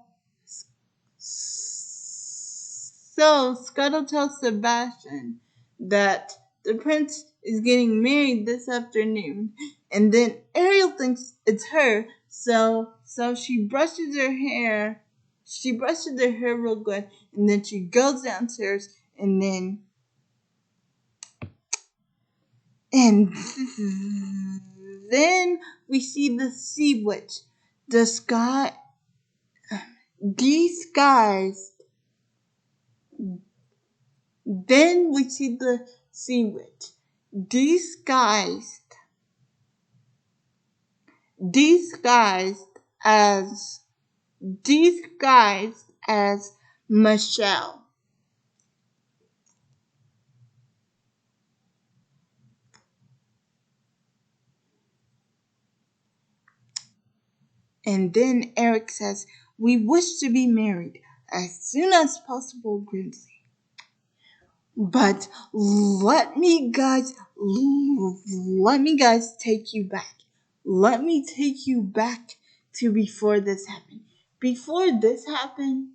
So Scuttle tells Sebastian that the prince is getting married this afternoon, and then Ariel thinks it's her, so she brushes her hair. She brushes her hair real good, and then she goes downstairs, and then we see the sea witch, the sky disguised. Then we see the sea witch disguised disguised as disguised as Michelle. And then Eric says, "We wish to be married as soon as possible, Grimsley. But let me guys take you back. Let me take you back to before this happened. Before this happened,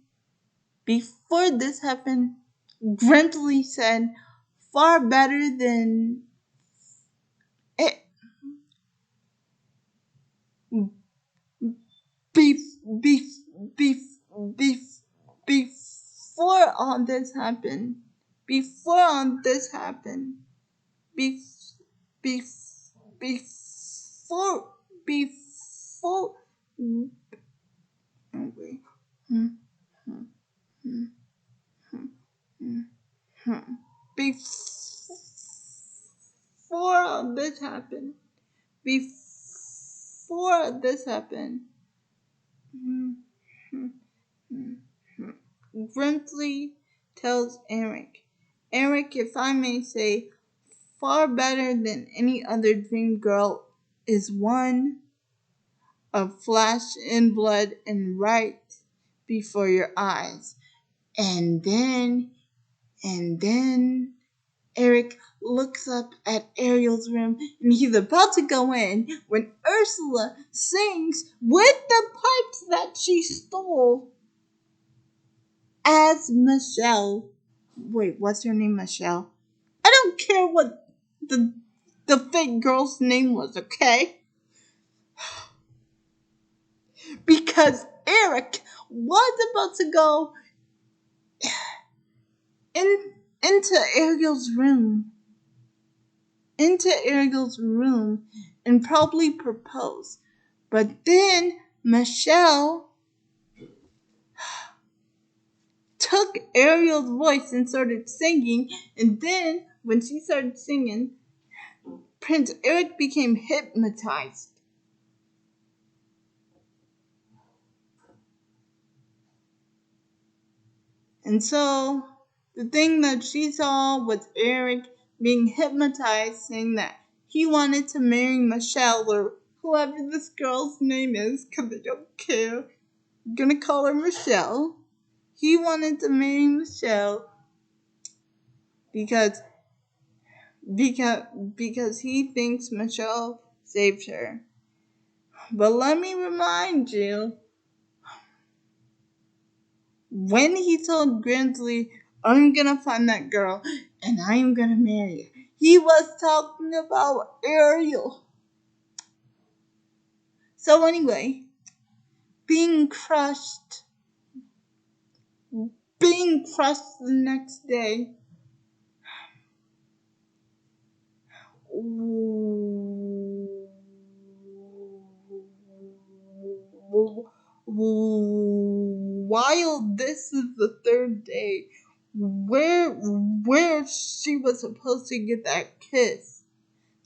Grimsley said, far better than it. Beef, beef, beef, beef, before all this happened, before all this happened, beef, beef, before, before, okay. Before all this happened, before this happened, Grimsley tells Eric, "Eric, if I may say, far better than any other dream girl is one of flesh and blood and right before your eyes." And then Eric looks up at Ariel's room and he's about to go in when Ursula sings with the pipes that she stole as Michelle. Wait, what's her name, Michelle? I don't care what the fake girl's name was, okay? Because Eric was about to go in into Ariel's room and probably propose. But then Michelle took Ariel's voice and started singing, and then when she started singing, Prince Eric became hypnotized. And so the thing that she saw was Eric being hypnotized, saying that he wanted to marry Michelle or whoever this girl's name is, because I don't care. I'm gonna call her Michelle. He wanted to marry Michelle because because he thinks Michelle saved her. But let me remind you, when he told Grimsley, "I'm gonna find that girl and I'm gonna marry her," he was talking about Ariel. So anyway, being crushed the next day. While this is the third day, where she was supposed to get that kiss.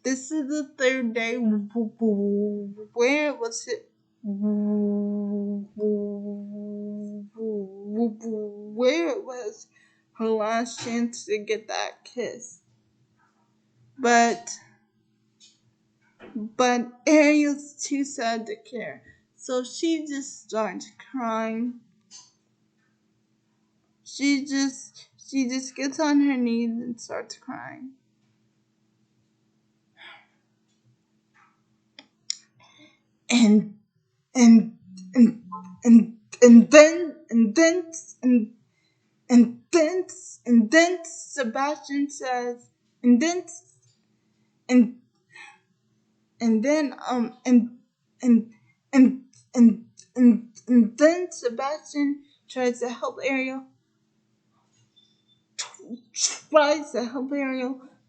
This is the third day. Where was it? Where was her last chance to get that kiss? But Ariel's too sad to care. So she just starts crying. She just gets on her knees and starts crying. And and and and then and then and then Sebastian says, and then and and then and and and then Sebastian tries to help Ariel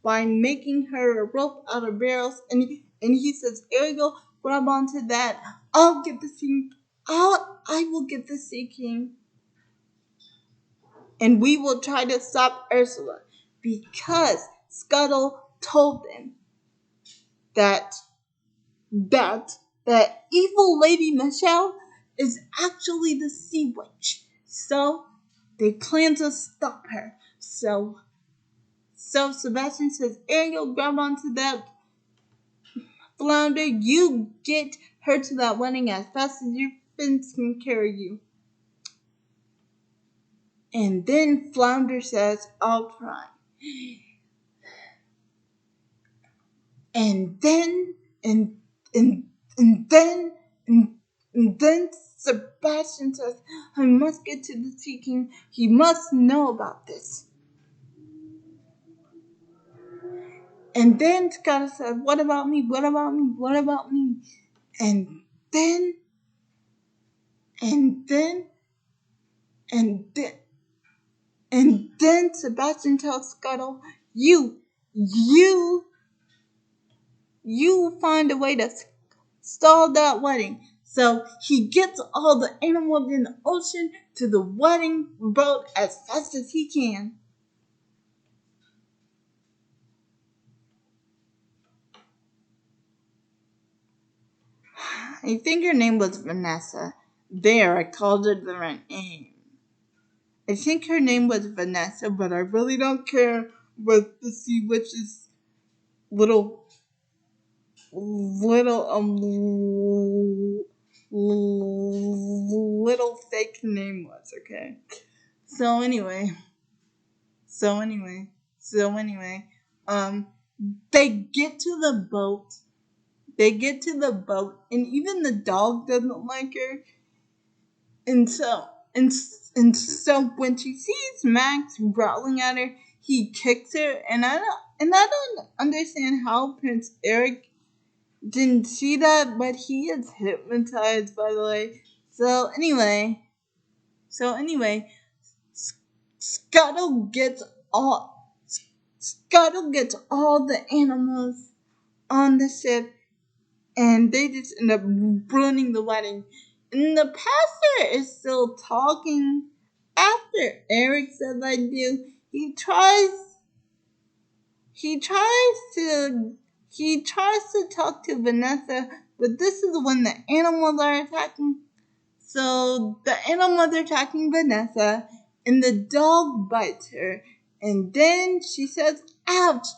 by making her a rope out of barrels, and he says, Ariel, grab onto that. I'll get the sea. I will get the Sea King, and we will try to stop Ursula, because Scuttle told them that that evil Lady Michelle is actually the Sea Witch. So they plan to stop her. So Sebastian says, Ariel, grab onto that flounder. You get her to that wedding as fast as your fins can carry you. And then Flounder says, I'll try. And then, and then, and then Sebastian says, I must get to the Sea King. He must know about this. And then Scott says, what about me? What about me? What about me? And then, and then, and then, and then Sebastian tells Scuttle, you find a way to stall that wedding. So he gets all the animals in the ocean to the wedding boat as fast as he can. I think her name was Vanessa. There, I called her the right name. I think her name was Vanessa, but I really don't care what the Sea Witch's little little fake name was, okay? So anyway, they get to the boat. And even the dog doesn't like her. And so when she sees Max growling at her, he kicks her. And I don't understand how Prince Eric didn't see that, but he is hypnotized, by the way. So anyway, Scuttle gets all the animals on the ship, and they just end up ruining the wedding. And the pastor is still talking after Eric says I do. He tries to talk to Vanessa, but this is when the animals are attacking. So the animals are attacking Vanessa, and the dog bites her, and then she says, "Ouch!"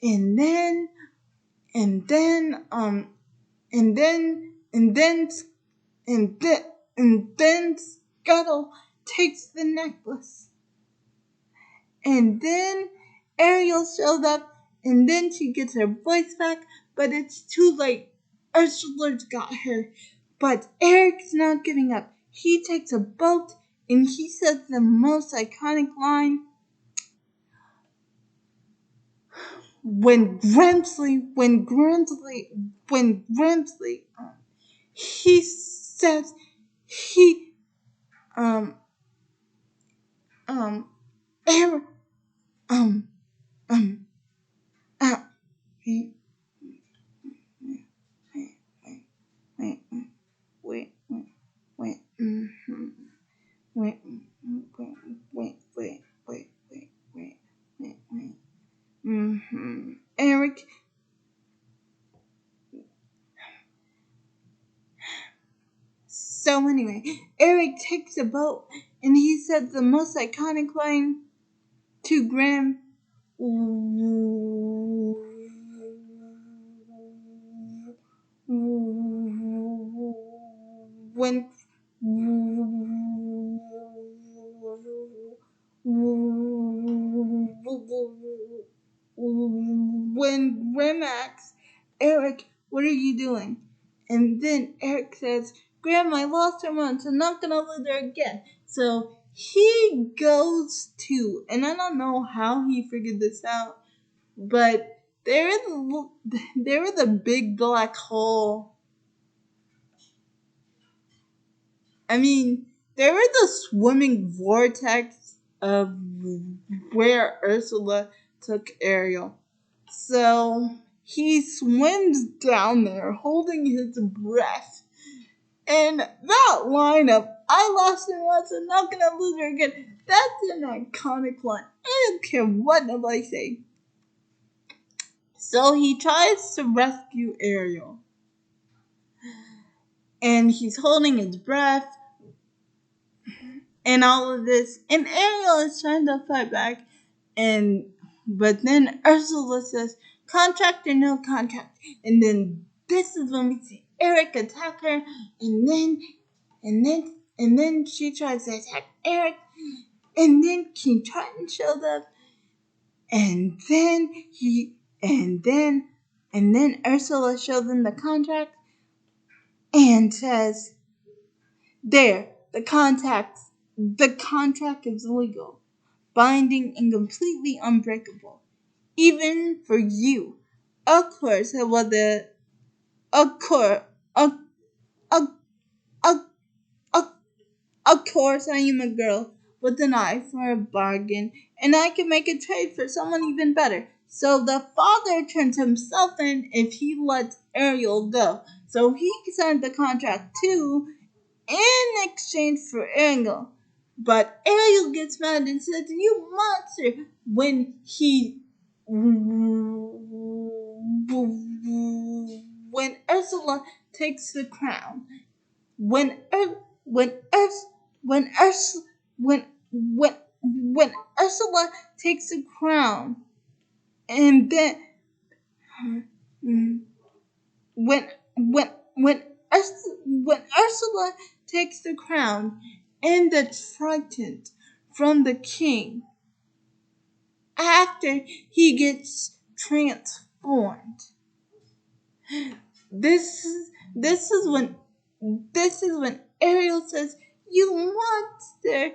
And then and then and then and then and then Scuttle takes the necklace. And then Ariel shows up, and then she gets her voice back, but it's too late. Ursula's got her. But Eric's not giving up. He takes a boat, and he says the most iconic line. When Grimsley, he says, Eric, uh, wait, wait, wait, wait, wait, Eric. So anyway, Eric takes a boat, and he says the most iconic line to Grim. When Grim asks, Eric, what are you doing? And then Eric says, Graham, I lost her once. I'm not going to lose her again. So he goes to, and I don't know how he figured this out, but there is a big black hole. I mean, there is a swimming vortex of where Ursula took Ariel. So he swims down there holding his breath. And that line of "I lost her once, I'm not gonna lose her again," that's an iconic line. I don't care what nobody say. So he tries to rescue Ariel. And he's holding his breath and all of this. And Ariel is trying to fight back. But then Ursula says, "Contract or no contract." And then this is when we see Eric attack her. And then she tries to attack Eric. And then King Triton shows up. And then Ursula shows him the contract and says, "There, the contract is legal, binding, and completely unbreakable, even for you." Of course, it was of course, of, of, of, of, of course, I am a girl with an eye for a bargain, and I can make a trade for someone even better. So the father turns himself in if he lets Ariel go. So he signed the contract too, in exchange for Ariel. But Ariel gets mad and says, "You monster," when Ursula takes the crown. When Ur- when Urs- when Urs- when Ursula takes the crown, and then when when Ursula takes the crown and the trident from the king after he gets transformed. This is when Ariel says, "You monster,"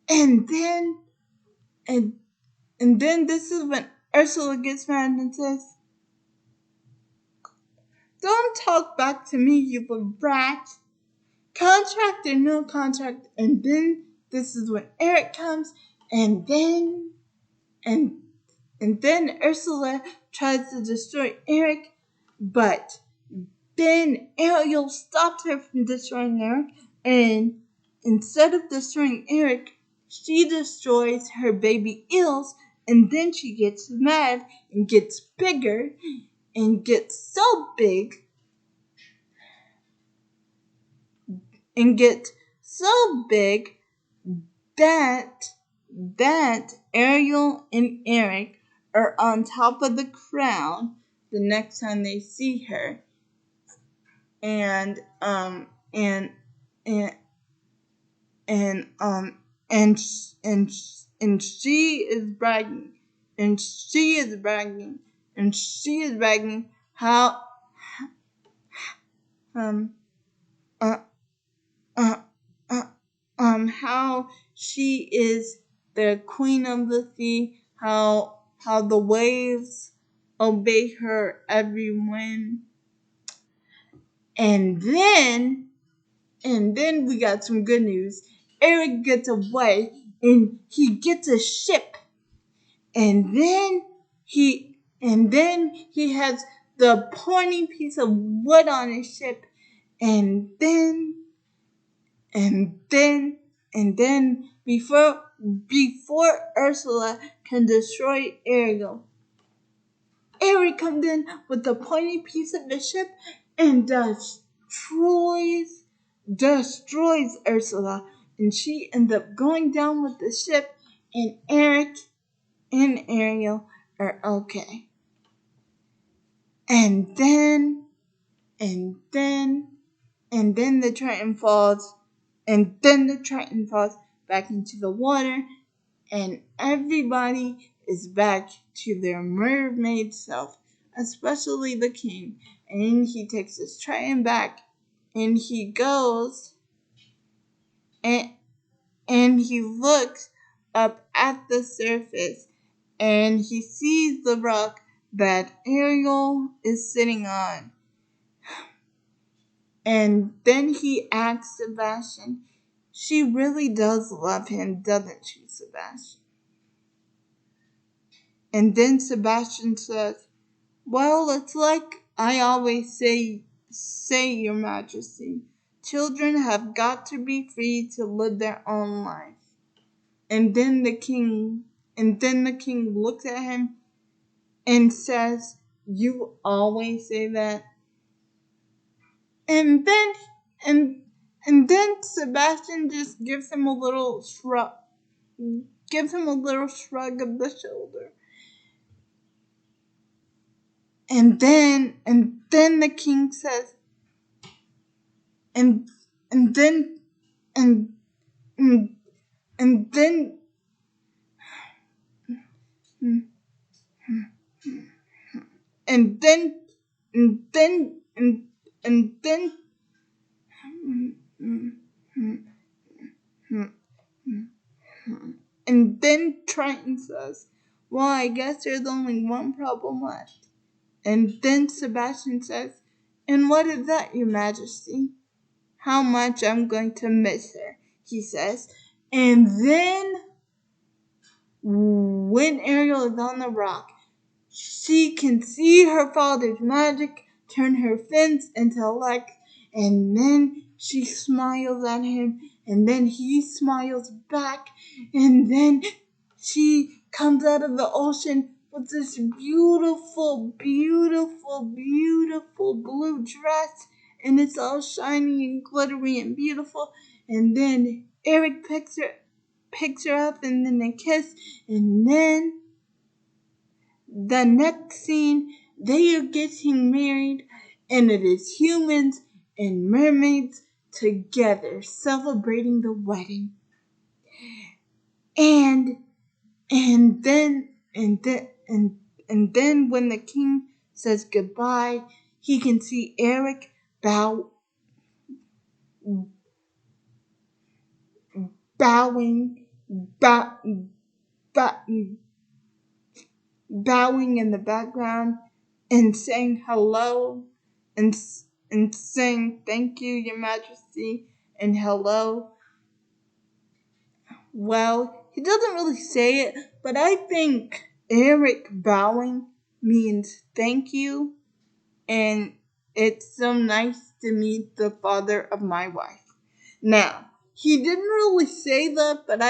and then and then this is when Ursula gets mad and says, "Don't talk back to me, you little brat. Contract or no contract." And then this is when Eric comes, and and then Ursula tries to destroy Eric, but then Ariel stopped her from destroying Eric, and instead of destroying Eric, she destroys her baby eels, and then she gets mad and gets bigger and gets so big and gets so big that Ariel and Eric are on top of the crown the next time they see her. And and and and and and she is bragging and she is bragging and she is bragging how um uh, uh, uh, how she is the queen of the sea, how the waves obey her every whim. And then we got some good news. Eric gets away and he gets a ship. And then he has the pointy piece of wood on his ship. And then before Ursula can destroy Ariel, Eric comes in with the pointy piece of the ship and destroys Ursula, and she ends up going down with the ship, and Eric and Ariel are okay. And then the Triton falls, and then the Triton falls back into the water, and everybody is back to their mermaid self, especially the king. And he takes his Triton back, and he goes, and and he looks up at the surface and he sees the rock that Ariel is sitting on. And then he asks Sebastian, she really does love him, doesn't she, Sebastian? And then Sebastian says, well, it's like I always say, Your Majesty, children have got to be free to live their own life. And then the king looks at him and says, you always say that? And then and then Sebastian just gives him a little shrug of the shoulder. And then the king says, and then and and, and then and then and then and then and then Triton says, well, I guess there's only one problem left. And then Sebastian says, and what is that, Your Majesty? How much I'm going to miss her, he says. And then, when Ariel is on the rock, she can see her father's magic turn her fins into legs, and then she smiles at him, and then he smiles back, and then she comes out of the ocean with this beautiful, beautiful, beautiful blue dress, and it's all shiny and glittery and beautiful. And then Eric picks her up, and then they kiss, and then the next scene, they are getting married, and it is humans and mermaids together celebrating the wedding. And then when the king says goodbye, he can see Eric bowing in the background and saying hello and saying thank you, Your Majesty, and hello. Well, he doesn't really say it, but I think Eric bowing means thank you, and it's so nice to meet the father of my wife. Now, he didn't really say that, but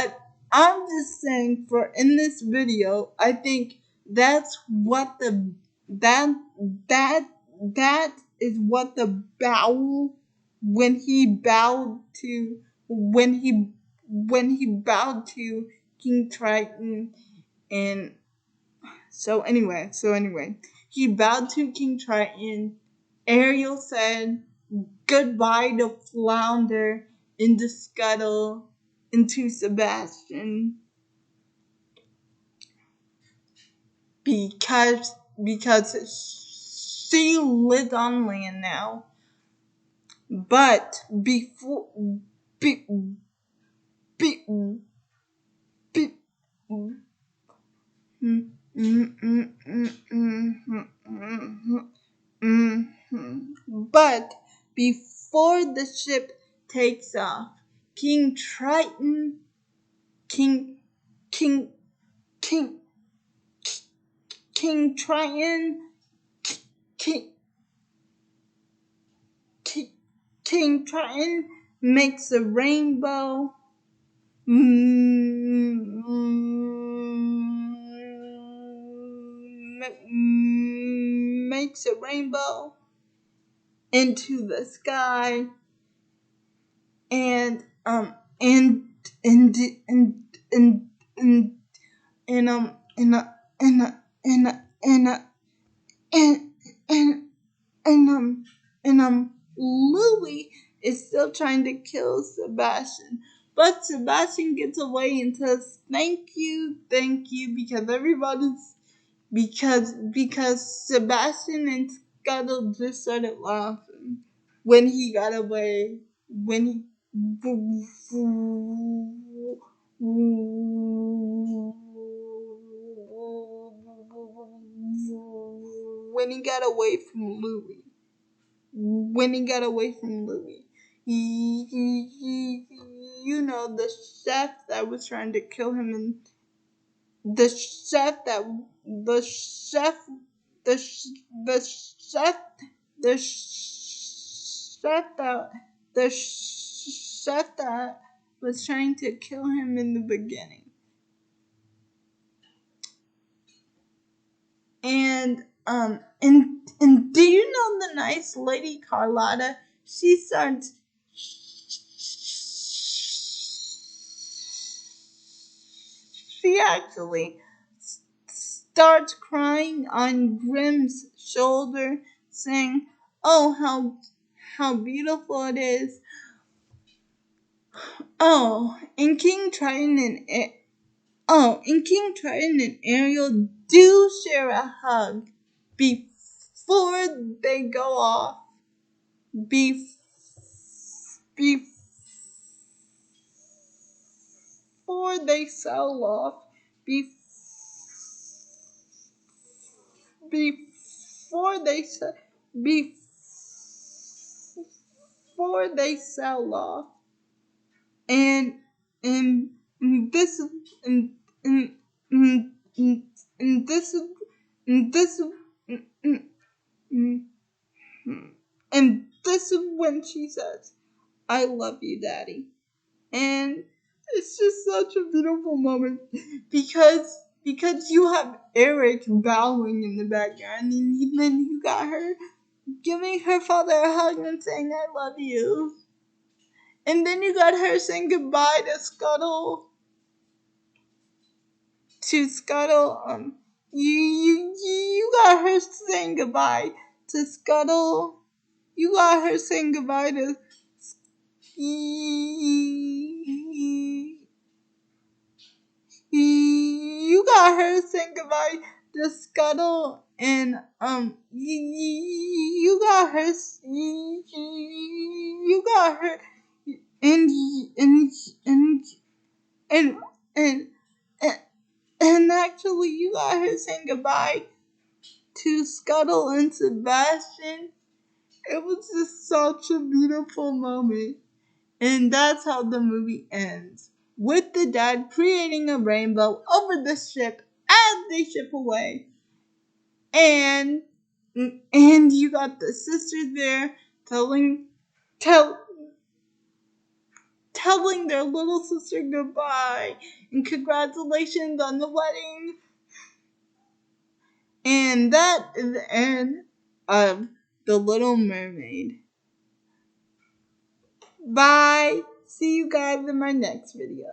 I'm just saying for in this video, I think that's what that is what the bow when he bowed to King Triton. And so anyway, he bowed to King Triton. Ariel said goodbye to Flounder and to Scuttle and to Sebastian because she lives on land now. But before but before the ship takes off, King Triton, King Triton, King Triton makes a rainbow. Makes a rainbow into the sky, and and and and and and and and and and and and and Louis is still trying to kill Sebastian. But Sebastian gets away and says, thank you, because everybody's because Sebastian and Scuttle just started laughing when he got away. when he got away from Louis. You know, the chef that was trying to kill him, and the chef that the chef the sh- the chef the chef that the chef that was trying to kill him in the beginning. And do you know the nice lady Carlotta? She actually starts crying on Grimm's shoulder, saying, "Oh, how beautiful it is! Oh, and King Triton and Ariel do share a hug before they go off. Before they sell off. Before they sell off. And this and and and and this and this and this is when she says, "I love you, Daddy." And it's just such a beautiful moment because you have Eric bowing in the background, and then you got her giving her father a hug and saying, "I love you." And then you got her saying goodbye to Scuttle. You got her saying goodbye to Scuttle. You got her saying goodbye to you got her saying goodbye to Scuttle, and you got her and and and and and and actually you got her saying goodbye to Scuttle and Sebastian. It was just such a beautiful moment. And that's how the movie ends, with the dad creating a rainbow over the ship as they ship away. And you got the sisters there telling their little sister goodbye and congratulations on the wedding. And that is the end of The Little Mermaid. Bye. See you guys in my next video.